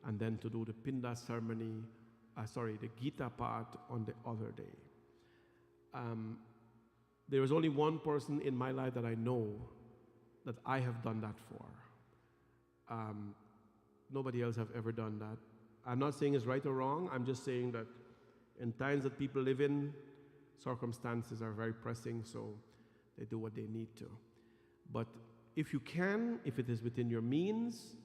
and then to do the Pinda ceremony, the Gita part on the other day. There is only one person in my life that I know that I have done that for. Nobody else have ever done that. I'm not saying it's right or wrong. I'm just saying that in times that people live in, circumstances are very pressing, so they do what they need to. But if you can, if it is within your means,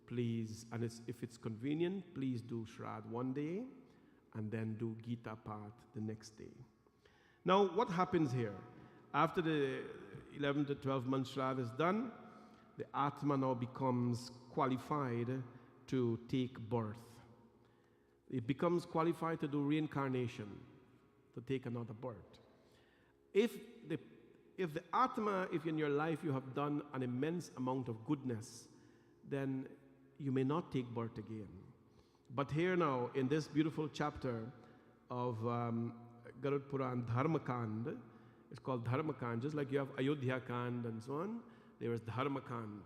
please, and if it's convenient, please do Shraddha one day and then do Gita part the next day. Now, what happens here? After the 11 to 12 month Shraddha is done, the Atma now becomes qualified to take birth. It becomes qualified to do reincarnation, to take another birth. If the Atma, if in your life you have done an immense amount of goodness, then you may not take birth again. But here now, in this beautiful chapter of Garud Puran, Dharmakand, it's called Dharmakand, just like you have Ayodhya Kand and so on, there is Dharmakand.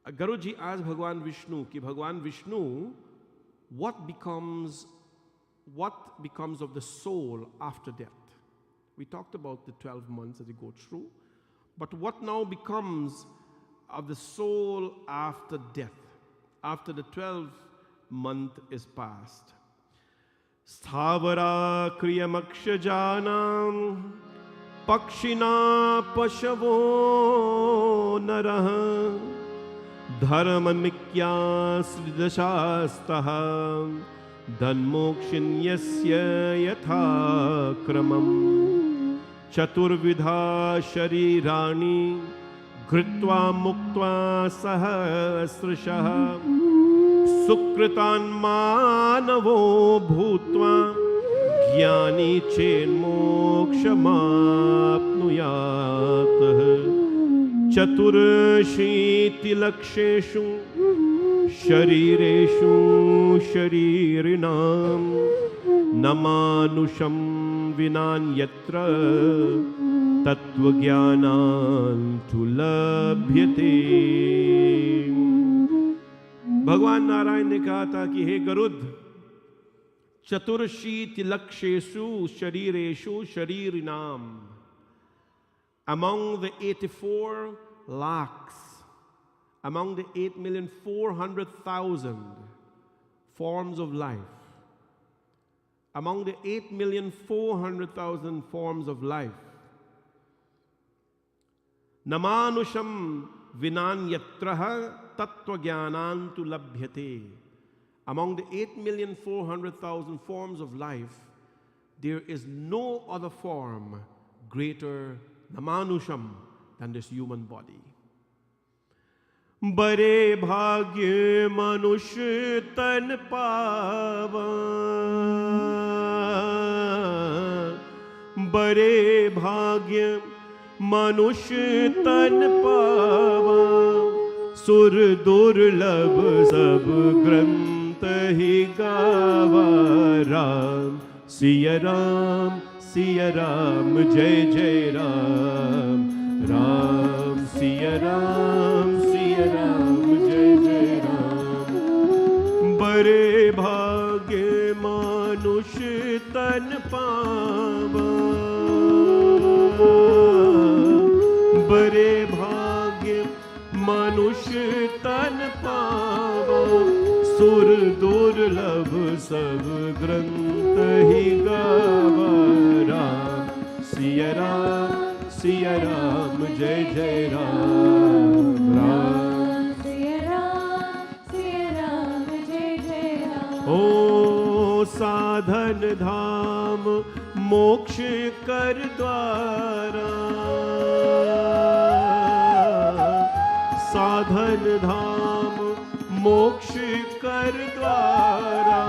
Garudji asked Bhagwan Vishnu, ki Bhagwan Vishnu, what becomes of the soul after death? We talked about the 12 months that you go through, but what now becomes of the soul after death, after the 12th month is passed? Sthavara kriyamakshajana pakshina pashavo narah dharmamikya sridashastaha dhanmokshinyasya yatha kramam chaturvidha sharirani Gritva muktva sahasrashah sukritan manavo bhutva jnani chenmokshamapnuyat chaturshiti laksheshu sharireshu sharirinam namanusham vinanyatra Tattvajnantu labhyate. भगवान नारायण ने कहा था कि हे Garuda, चतुर्शीति लक्षेषु शरीरेषु शरीरिनाम, among the 84 lakhs, among the 8,400,000 forms of life, among the 8,400,000 forms of life, Namanusham vinanyatraha tattvajnantu labhyate. Among the 8,400,000 forms of life, there is no other form greater Namanusham than this human body. Bare bhagye manush tan pava, bare bhagye manush tan pava, sur durlabh sab granth hi gava. Ram Siya Ram Siya Ram Jai Jai Ram. Ram Siya Ram Siya Ram Jai Jai Ram. Bare bhagye manush tan pava, bare bhagye manush tan pava, sur durlabh sab granth hi gava. Ram Siya Ram Siya Ram Jai Jai Ram. Ram
Siya Ram Jai Jai Ram.
O sadhan dham मोक्ष कर द्वारा, साधन धाम मोक्ष कर द्वारा,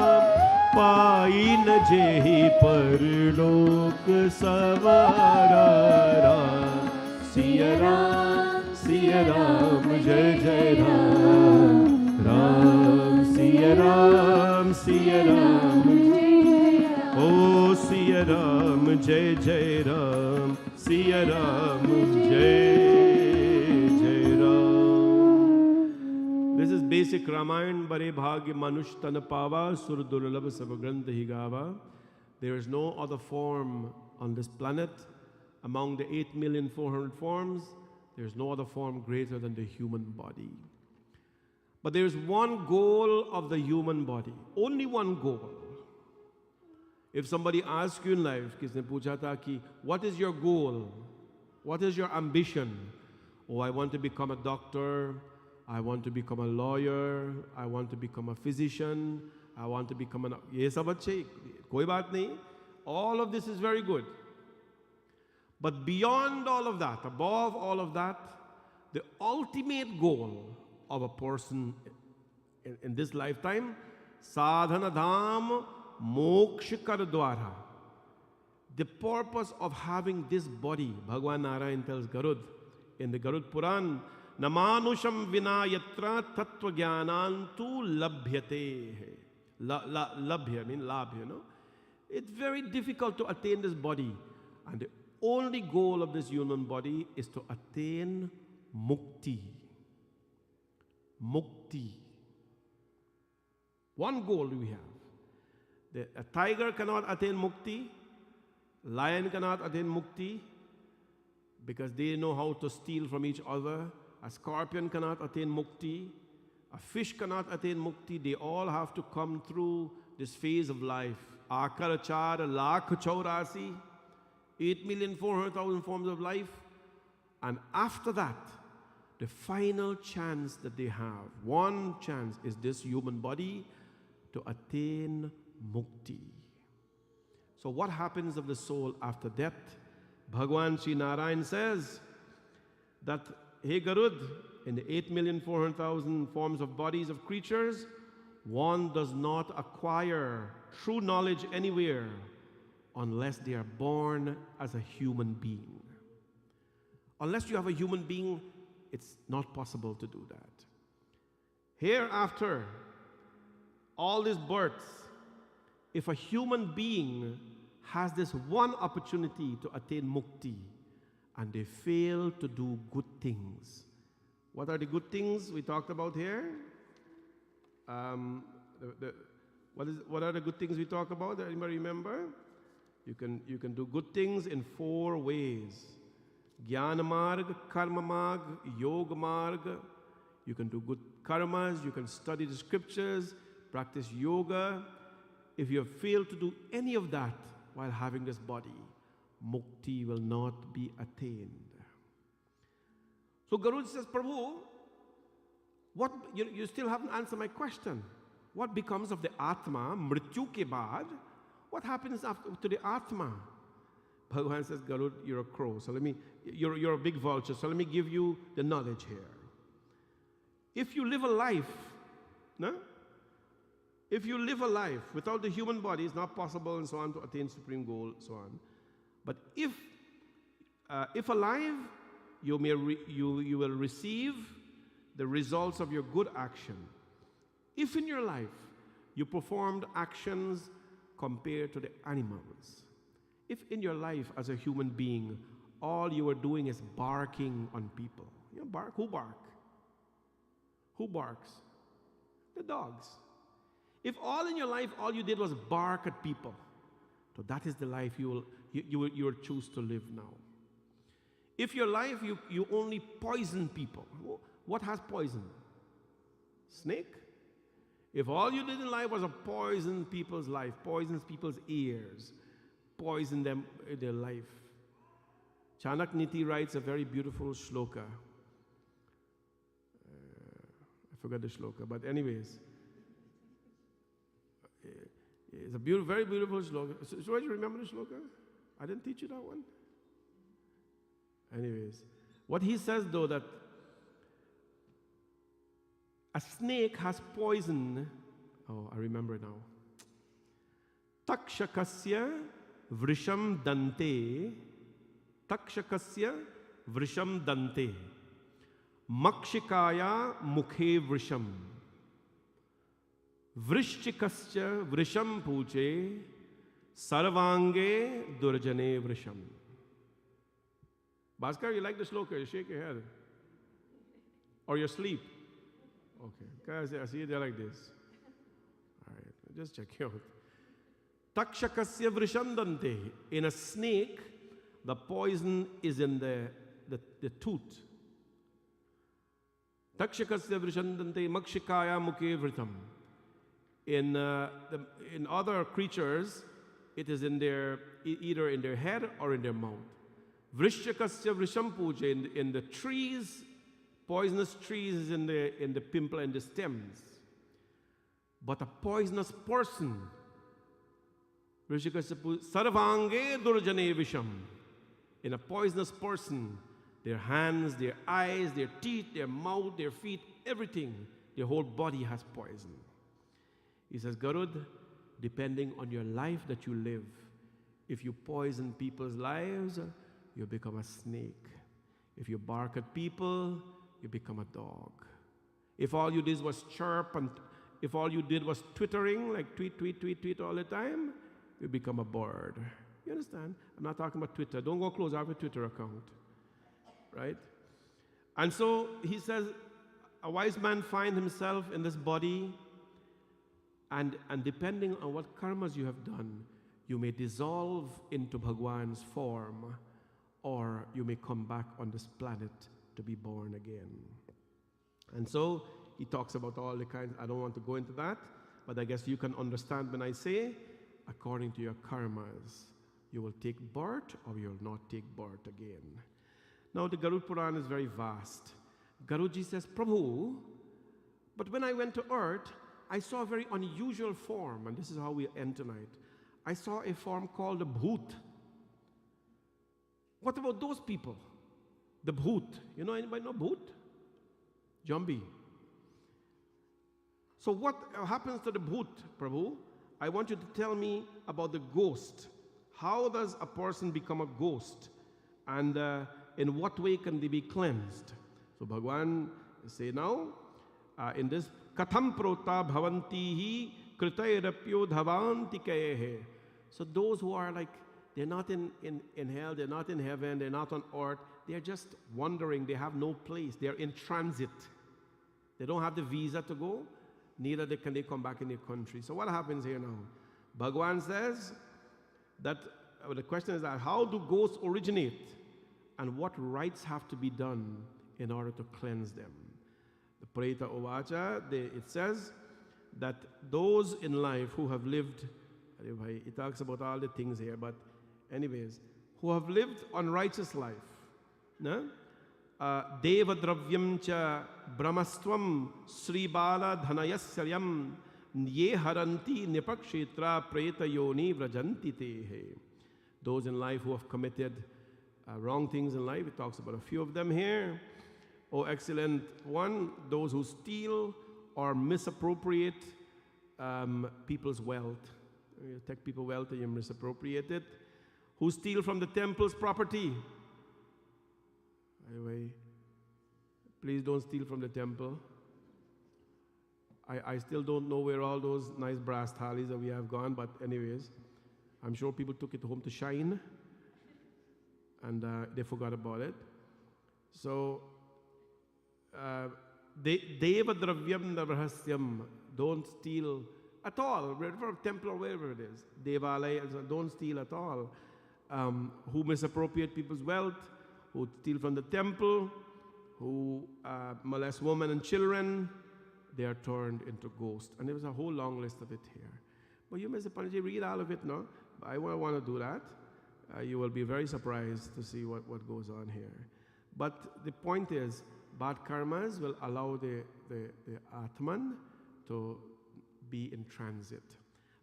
पाई न जेहि परलोक सवारा. Siya Ram Siya Ram, Jai Jai Ram, Ram Siya Ram, Siya Ram, Oh Siya Ram, Jai Jai Ram, Siya Ram, Jai Jai Ram. This is basic Ramayana. Bare bhagya manush tan pava, sur durlabh sab granth hi gava. There is no other form on this planet. Among the 8,400,000 forms, there is no other form greater than the human body. But there is one goal of the human body. Only one goal. If somebody asks you in life, kisne pucha tha ki, what is your goal? What is your ambition? Oh, I want to become a doctor. I want to become a lawyer. I want to become a physician. I want to become an... Ye sab achhe, koi baat nahi. All of this is very good. But beyond all of that, above all of that, the ultimate goal of a person in this lifetime, sadhana dham moksha kar dwara. The purpose of having this body, Bhagwan Narayan tells Garud in the Garud Puran, namanusham vina yatra tattva jnanantu labhyate. Labhya means labh, you know. It's very difficult to attain this body. And the only goal of this human body is to attain mukti. Mukti. One goal we have. A tiger cannot attain mukti. Lion cannot attain mukti because they know how to steal from each other. A scorpion cannot attain mukti. A fish cannot attain mukti. They all have to come through this phase of life. Akar char lakh chaurasi. 8,400,000 forms of life. And after that, the final chance that they have, one chance, is this human body to attain mukti. So what happens of the soul after death? Bhagwan Sri Narayan says that, hey Garud, in the 8,400,000 forms of bodies of creatures, one does not acquire true knowledge anywhere unless they are born as a human being. Unless you have a human being, it's not possible to do that. Hereafter, all these births, if a human being has this one opportunity to attain mukti and they fail to do good things, what are the good things we talked about here? What are the good things we talk about? Anybody remember? You can do good things in 4 ways. Jnana marg, karma marg, yoga marg. You can do good karmas, you can study the scriptures, practice yoga. If you have failed to do any of that while having this body, mukti will not be attained. So Garud says, Prabhu, what, you still haven't answered my question. What becomes of the Atma, mrityu ke baad? What happens to the Atma? Bhagavan says, Garud, you're a crow. So you're a big vulture. So let me give you the knowledge here. If you live a life, no? If you live a life without the human body, it's not possible and so on to attain supreme goal, so on. But if alive, you will receive the results of your good action. If in your life you performed actions compared to the animals, if in your life as a human being all you are doing is barking on people, you know, bark. Who bark? Who barks? The dogs. If all in your life all you did was bark at people, so that is the life you will choose to live now. If your life you only poison people, what has poison? Snake? If all you did in life was to poison people's life, poison people's ears, poison them in their life. Chanak Niti writes a very beautiful shloka. I forgot the shloka, but anyways. It's a very beautiful shloka. So do you remember the shloka? I didn't teach you that one. Anyways, what he says though, that a snake has poison. Oh, I remember now. Takshakasya vrisham dante. Takshakasya vrisham dante. Makshikaya mukhe vrisham. Vrishchikascha vrisham puche. Sarvange durjane vrisham. Bhaskar, you like the sloka? You shake your head. Or you sleep. Okay. Guys, I see they're like this. All right. Just check it out. Takshakasya vrishandante. In a snake, the poison is in the tooth. Takshakasya vrishandante makshikaya mukhe vritam. In other creatures, it is in their either in their head or in their mouth. Vrishchakasya vrisham puja. In the trees, poisonous trees is in the pimple and the stems. But a poisonous person, Sarvange durjane visham. In a poisonous person, their hands, their eyes, their teeth, their mouth, their feet, everything, their whole body has poison. He says, Garud, depending on your life that you live, if you poison people's lives, you become a snake. If you bark at people, you become a dog. If all you did was chirp and if all you did was twittering, like tweet, tweet, tweet, tweet all the time, you become a bird. You understand? I'm not talking about Twitter. Don't go close out your Twitter account. Right? And so he says, a wise man finds himself in this body, and depending on what karmas you have done, you may dissolve into Bhagwan's form, or you may come back on this planet to be born again. And so he talks about all the kinds. I don't want to go into that, but I guess you can understand when I say, according to your karmas, you will take birth or you will not take birth again. Now the Garud Puran is very vast. Garudji says, Prabhu, but when I went to earth, I saw a very unusual form, and this is how we end tonight. I saw a form called the Bhoot. What about those people? The Bhoot. You know anybody know Bhoot? Jambi. So what happens to the Bhoot, Prabhu? I want you to tell me about the ghost. How does a person become a ghost? And in what way can they be cleansed? So Bhagwan say now, in this Katham prota bhavanti hi kritairapyo dhavanti kayehe. So those who are like, they're not in hell, they're not in heaven, they're not on earth, they're just wandering, they have no place, they're in transit. They don't have the visa to go, neither can they come back in their country. So what happens here now? Bhagwan says that, the question is that how do ghosts originate? And what rites have to be done in order to cleanse them? The Preta Ovacha, it says that those in life who have lived, it talks about all the things here, but anyways, who have lived unrighteous life, no? Deva dravyam cha brahmastvam sribala dhanayasyam ye haranti nipakshetra preta yoni vrajanti tehe. Those in life who have committed wrong things in life, it talks about a few of them here. Oh, excellent one, those who steal or misappropriate people's wealth. You take people's wealth and you misappropriate it. Who steal from the temple's property. Anyway, please don't steal from the temple. I still don't know where all those nice brass thalis that we have gone, but anyways, I'm sure people took it home to shine, and they forgot about it. So, Deva dravyam navrahasyam, don't steal at all, wherever a temple or wherever it is. Devalaya, don't steal at all. Who misappropriate people's wealth, who steal from the temple, who molest women and children, they are turned into ghosts. And there was a whole long list of it here. But you, Mr. Panaji, read all of it, no? I won't want to do that. You will be very surprised to see what goes on here. But the point is, bad karmas will allow the Atman to be in transit.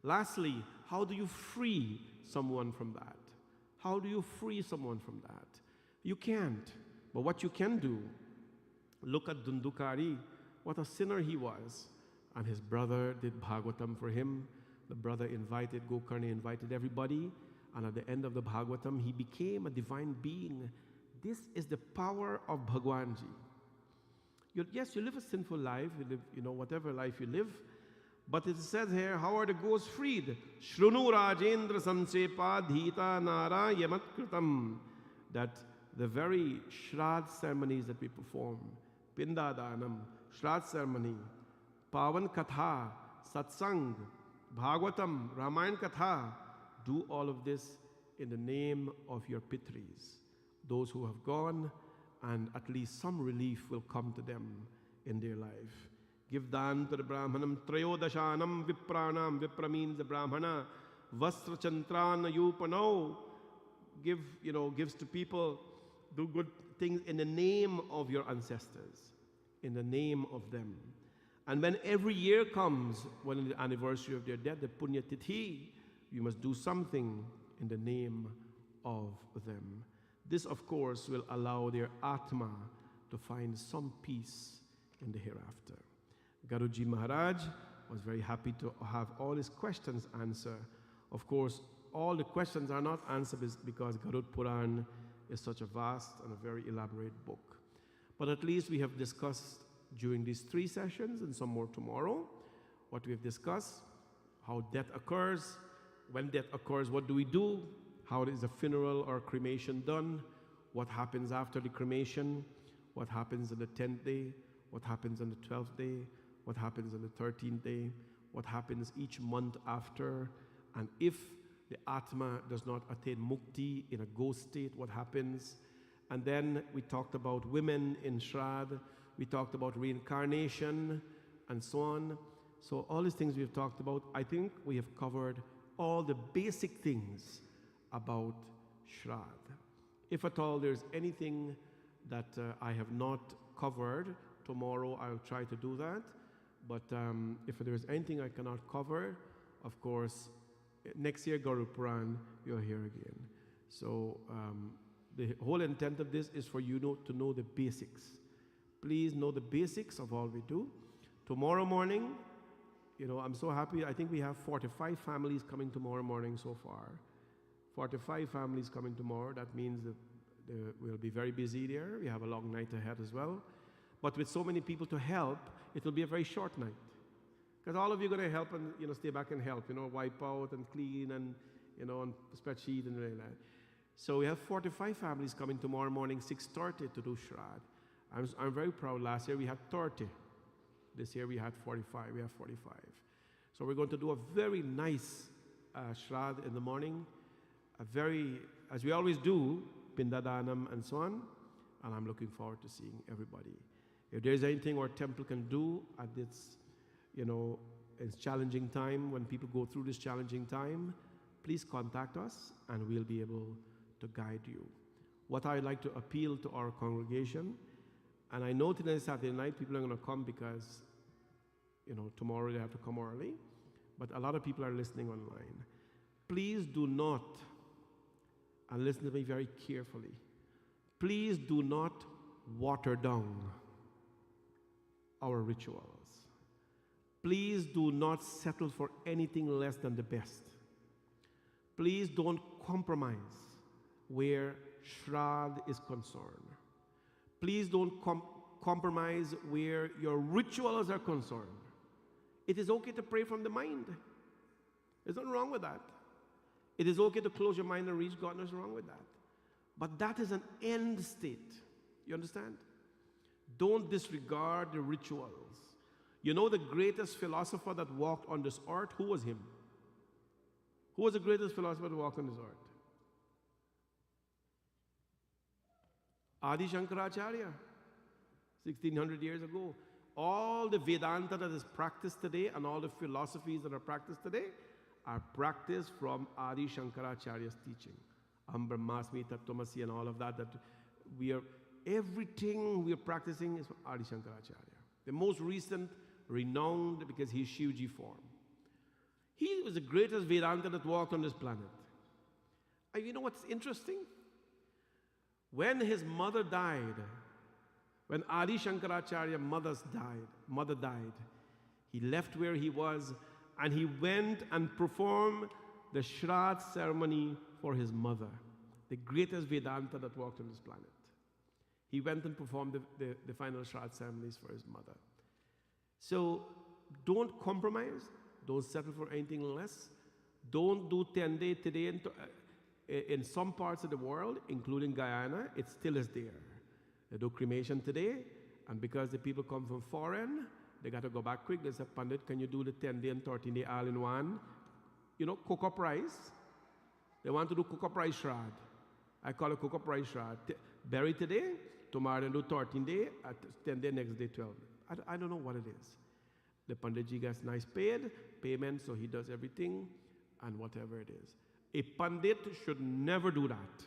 Lastly, how do you free someone from that? How do you free someone from that? You can't. But what you can do, look at Dundukari, what a sinner he was. And his brother did Bhagavatam for him. The brother invited, Gokarna invited everybody. And at the end of the Bhagavatam, he became a divine being. This is the power of Bhagwanji. Yes, you live a sinful life, you live, whatever life you live, but it says here, how are the ghosts freed? Shrunu Rajendra Sansepa Dhita Nara Yamat Kritam. That the very Shraddh ceremonies that we perform, Pinda Danam, Shraddh ceremony, Pavan Katha, Satsang, Bhagavatam, Ramayan Katha, do all of this in the name of your Pitris, those who have gone, and at least some relief will come to them in their life. Give dan to the Brahmanam, Trayodashanam Vipranam, Vipra means the Brahmana, Vastra Chantrana Yupano, gives to people, do good things in the name of your ancestors, in the name of them. And when every year comes, when the anniversary of their death, the Punya Tithi, you must do something in the name of them. This, of course, will allow their Atma to find some peace in the hereafter. Garudji Maharaj was very happy to have all his questions answered. Of course, all the questions are not answered because Garud Puran is such a vast and a very elaborate book. But at least we have discussed during these 3 sessions and some more tomorrow what we have discussed, how death occurs, when death occurs, what do we do, how is a funeral or cremation done, what happens after the cremation, what happens on the 10th day, what happens on the 12th day, what happens on the 13th day, what happens each month after, and if the Atma does not attain mukti in a ghost state, what happens? And then we talked about women in Shraddh, we talked about reincarnation, and so on. So all these things we have talked about, I think we have covered all the basic things about Shraddh. If at all there's anything that I have not covered, tomorrow I'll try to do that. But if there is anything I cannot cover, of course, next year, Garud Puran, you're here again. So the whole intent of this is for you to know the basics. Please know the basics of all we do. Tomorrow morning, I'm so happy. I think we have 45 families coming tomorrow morning so far. 45 families coming tomorrow. That means that we'll be very busy there. We have a long night ahead as well. But with so many people to help, it will be a very short night. Because all of you are going to help and stay back and help, wipe out and clean and and spreadsheet and like that. So we have 45 families coming tomorrow morning, 6:30 to do Shraddh. I'm very proud. Last year we had 30. This year we had 45. We have 45. So we're going to do a very nice Shraddh in the morning. As we always do, Pindadanam and so on. And I'm looking forward to seeing everybody. If there's anything our temple can do at this, it's challenging time, when people go through this challenging time, please contact us and we'll be able to guide you. What I'd like to appeal to our congregation, and I know today Saturday night people are going to come because, tomorrow they have to come early, but a lot of people are listening online. Please do not, and listen to me very carefully, please do not water down our rituals. Please do not settle for anything less than the best. Please don't compromise where Shraddh is concerned. Please don't compromise where your rituals are concerned. It is okay to pray from the mind. There's nothing wrong with that. It is okay to close your mind and reach God. There's nothing wrong with that. But that is an end state. You understand? Don't disregard the rituals. The greatest philosopher that walked on this earth, who was him? Who was the greatest philosopher that walked on this earth? Adi Shankaracharya, 1600 years ago. All the Vedanta that is practiced today and all the philosophies that are practiced today are practiced from Adi Shankaracharya's teaching. Brahmasmi, Tattvamasi, and all of that. Everything we are practicing is from Adi Shankaracharya. The most recent, renowned, because he's Shivji form. He was the greatest Vedanta that walked on this planet. And you know what's interesting? When his mother died, when Adi Shankaracharya's mother died, he left where he was and he went and performed the Shraddh ceremony for his mother, the greatest Vedanta that walked on this planet. He went and performed the final Shraddh ceremonies for his mother. So don't compromise. Don't settle for anything less. Don't do 10-day today. In some parts of the world, including Guyana, it still is there. They do cremation today, and because the people come from foreign, they got to go back quick. They say, Pandit, can you do the 10-day and 13-day all in one? You know, cook up rice. They want to do cook up rice shroud. I call it cook up rice shroud. Bury today, tomorrow and do 13-day, 10-day, next day 12. I don't know what it is. The Panditji gets nice payment, so he does everything and whatever it is. A Pandit should never do that.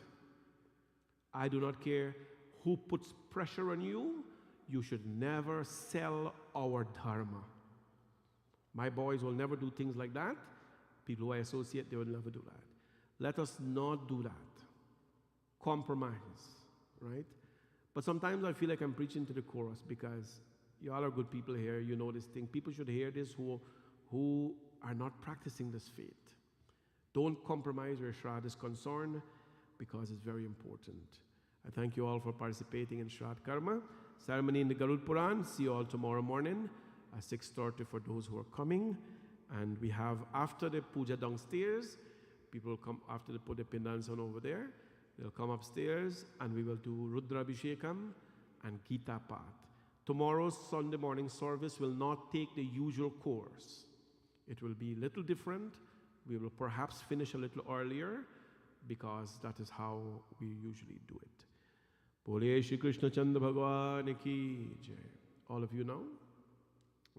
I do not care who puts pressure on you. You should never sell our dharma. My boys will never do things like that. People who I associate, they will never do that. Let us not do that. Compromise, right? But sometimes I feel like I'm preaching to the chorus because you all are good people here. You know this thing. People should hear this who are not practicing this faith. Don't compromise where Shraddh is concerned because it's very important. I thank you all for participating in Shraddh Karma. Ceremony in the Garud Puran. See you all tomorrow morning at 6:30 for those who are coming. And we have, after the puja downstairs, people will come after they put the pendants on over there. They'll come upstairs and we will do Rudra Abhishekam and Gita Path. Tomorrow's Sunday morning service will not take the usual course. It will be a little different. We will perhaps finish a little earlier because that is how we usually do it. Bole Shri Krishna Chandra Bhagwan Ki Jai. All of you know,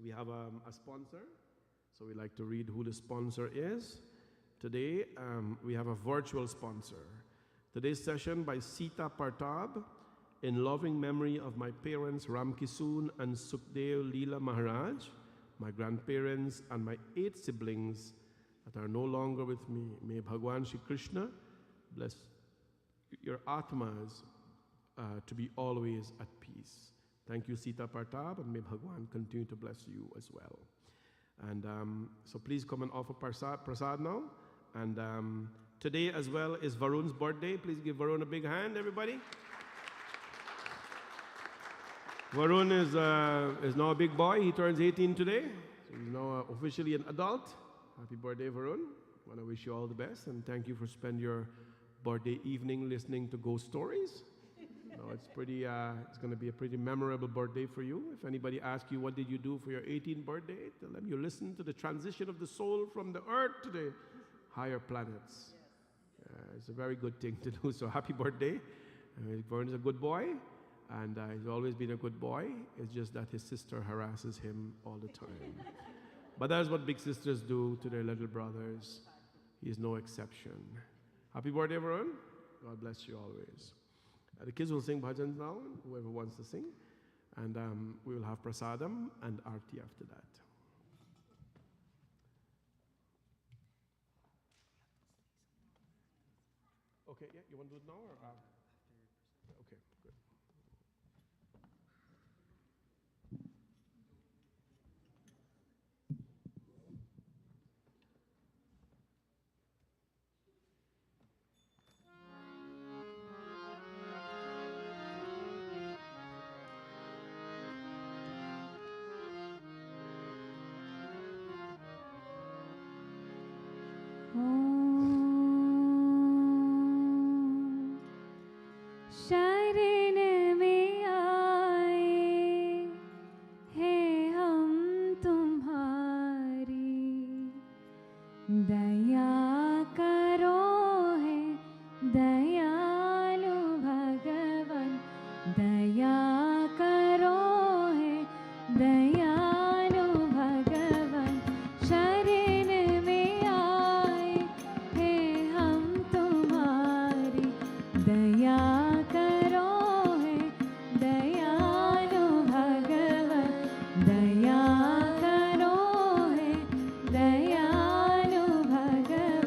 we have a sponsor. So we like to read who the sponsor is. Today, we have a virtual sponsor. Today's session by Sita Partab, in loving memory of my parents Ram Kisoon and Sukhdev Leela Maharaj, my grandparents and my 8 siblings that are no longer with me. May Bhagwan Shri Krishna bless your atmas to be always at peace. Thank you, Sita Partab, and may Bhagwan continue to bless you as well. And so please come and offer prasad now. And today as well is Varun's birthday. Please give Varun a big hand, everybody. Varun is now a big boy. He turns 18 today. So he's now officially an adult. Happy birthday, Varun. I want to wish you all the best. And thank you for spending your birthday evening listening to ghost stories. It's going to be a pretty memorable birthday for you. If anybody asks you, what did you do for your 18th birthday? Tell them you listened to the transition of the soul from the earth to the higher planets. It's a very good thing to do. So happy birthday. Vern is a good boy, and he's always been a good boy. It's just that his sister harasses him all the time. But that's what big sisters do to their little brothers. He's no exception. Happy birthday, Vern. God bless you always. The kids will sing bhajans now, whoever wants to sing. And we will have prasadam and arti after that. Okay, yeah, you want to do it now or after? Okay, good.
शरण में आए हैं हम तुम्हारी, दया करो है दयालु भगवन, दया करो है दयालु भगवन। शरण में आए हैं हम तुम्हारी, दया करो है दयालु भगवन, दया करो है दयालु भगवन।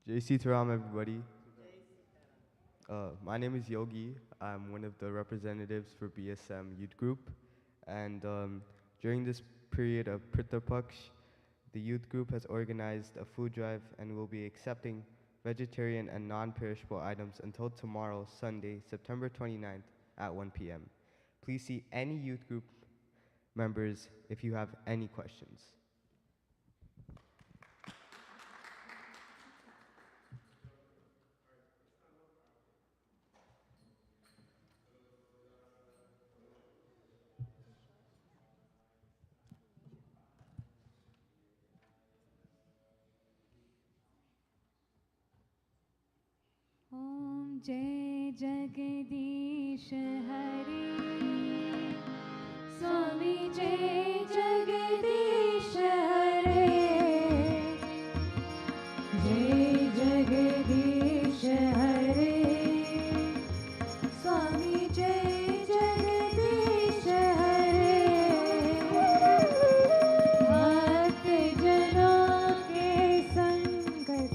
Jai Sitaram, everybody. My name is Yogi. I'm one of the representatives for BSM Youth Group. And during this period of Pitar Paksh, the youth group has organized a food drive and will be accepting vegetarian and non-perishable items until tomorrow, Sunday, September 29th at 1 p.m. Please see any youth group members if you have any questions.
ॐ जय जगदीश हरे
स्वामी जय जगदीश हरे जय जगदीश हरे स्वामी जय जगदीश हरे भक्त जनों के संकट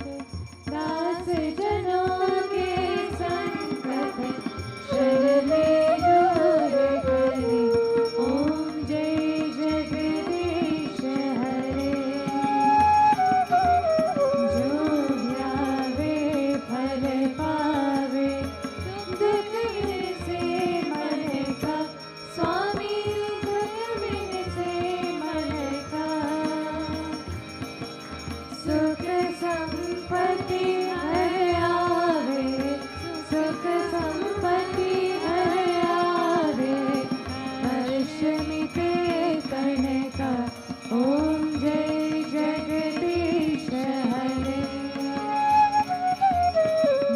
दास जनों के संकट शरण में दूर करे ओम जय जगदीश हरे जो ध्यावे फल पावे दुख बिन से मन का स्वामी दुख बिन से मन का सुख संपत्ति हर आवे सुख संपत्ति हर आवे हर्ष मिटे तन का ओम जय जगदीश हरे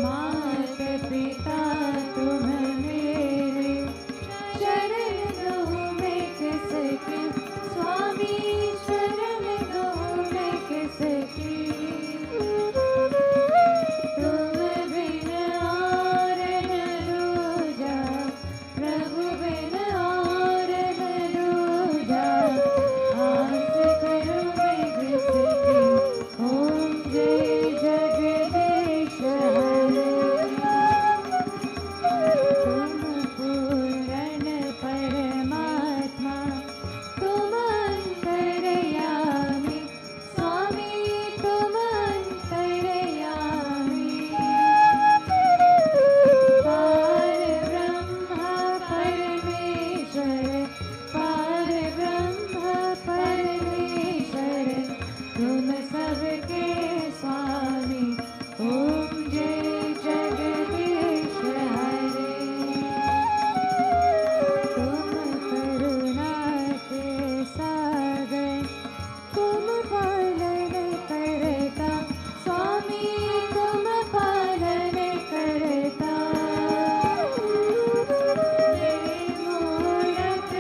मात पिता तुम मेरे शरण दो मैं किसकी स्वामी शरण दो मैं किसकी तुम बिन और न दूजा प्रभु बिन और न दूजा आस करो मैं किसकी ओम जय जगदीश हरे तुम पूर्ण परमात्मा तुम अंतर्यामी स्वामी तुम अंतर्यामी पार ब्रह्म परमेश्वर पार ब्रह्म परमेश्वर तुम सबके स्वामी ओम जय जगदीश हरे तुम करुणा के सागर तुम पालन करता स्वामी तुम पालन करता मैं मूरख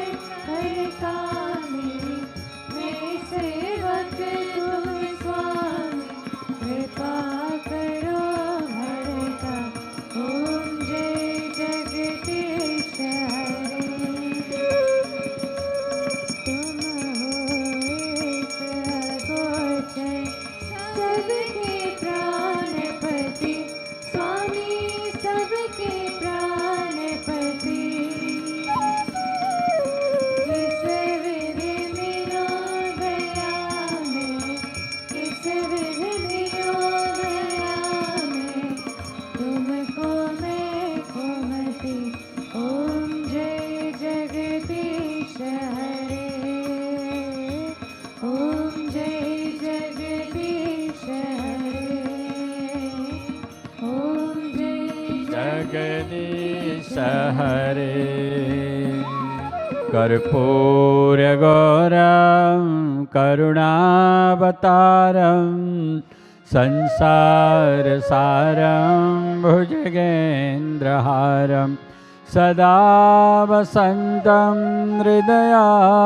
हर कामी मैं सेवक तुम स्वामी कृपा करो भरता ओम जय जगदीश हरे तुम हो एक अगोचर सबके प्राणपति स्वामी सबके प्राणपति किस विधि मिलो दया में किस विधि मिलो दया में तुमको मैं घूमती ओम जय जगदीश हरे ओम जय जगदीश हरे ओम जय
जगदीश हरे कर्पूरगौरं करुणावतारं संसारसारं भुजगेन्द्रहारं सदा वसन्तं हृदयारविन्दे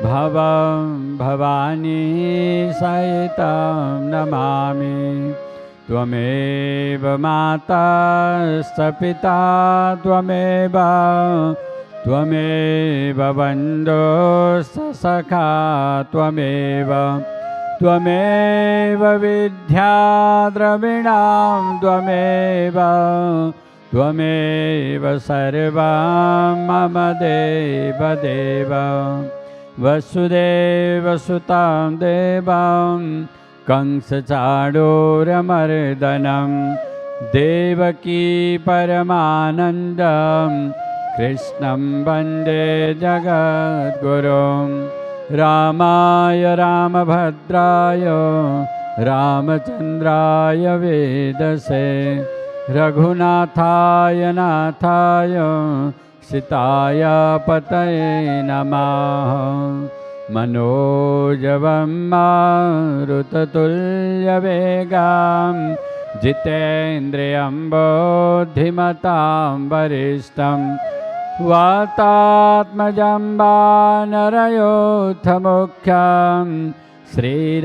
भवं भवानी सहितं नमामि त्वमेव माता स पिता त्वमेव त्वमेव बन्धुः स सखा त्वमेव त्वमेव विद्या द्रविणां त्वमेव त्वमेव सर्वं मम देवदेव वसुदेवसुतां देवां कंसचाणूरमर्दनं देवकी परमानन्दं कृष्णं वन्दे जगद्गुरुं रामाय रामभद्राय रामचन्द्राय वेदसे रघुनाथाय नाथाय सीताय पतये नमः मनोजवं मारुततुल्यवेगां जितेन्द्रियं बुद्धिमतां वरिष्ठं वातात्मजं वानरयोथमुख्यं श्रीरामदूतं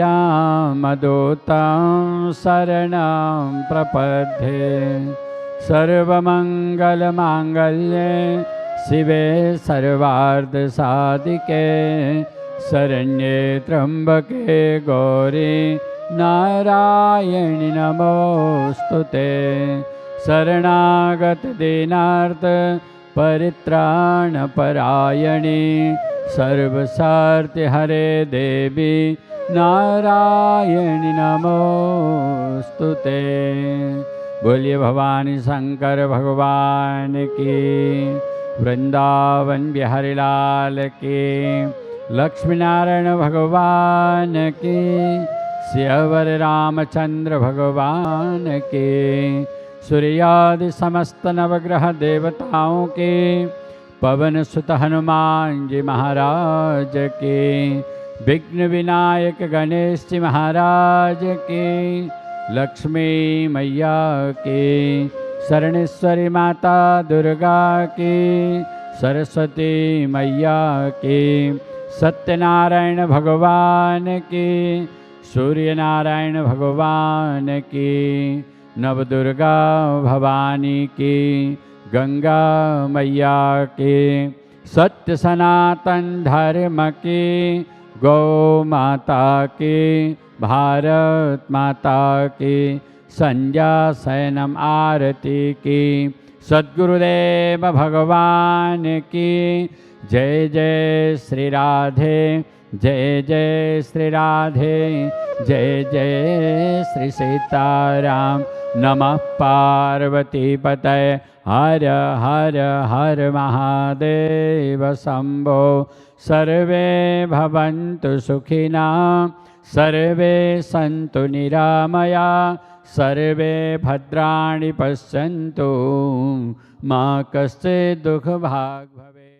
शरणं प्रपद्ये सर्वमङ्गलमाङ्गल्ये शिवे सर्वार्धसाधिके शरण्ये त्र्यम्बके गौरी नारायणि नमोऽस्तुते शरणागतदीनार्थ परित्राणपरायणे सर्वसार्थिहरे देवी नारायणि नमोऽस्तुते। बोलिए भवानी शंकर भगवान की, वृंदावन बिहारी लाल की, लक्ष्मी नारायण भगवान की, सियावर रामचंद्र भगवान की, सूर्यादि समस्त नवग्रह देवताओं की, पवन सुत हनुमान जी महाराज की, विघ्न विनायक गणेश जी महाराज की, लक्ष्मी मैया की, शरणेश्वरी माता दुर्गा की, सरस्वती मैया की, सत्यनारायण भगवान की, सूर्य नारायण भगवान की, नवदुर्गा भवानी की, गंगा मैया की, सत्य सनातन धर्म की, गौ माता की, भारत माता की, संध्या सैनम आरती की, सद्गुरुदेव भगवान की, जय जय श्री राधे, जय जय श्री राधे, जय जय श्री सीताराम। नमः पार्वती पतये हर हर हर महादेव शंभो। सर्वे भवन्तु सुखिनः, सर्वे सन्तु निरामया, सर्वे भद्राणि पश्यन्तु मा कश्चित् दुःखभाग् भवेत्।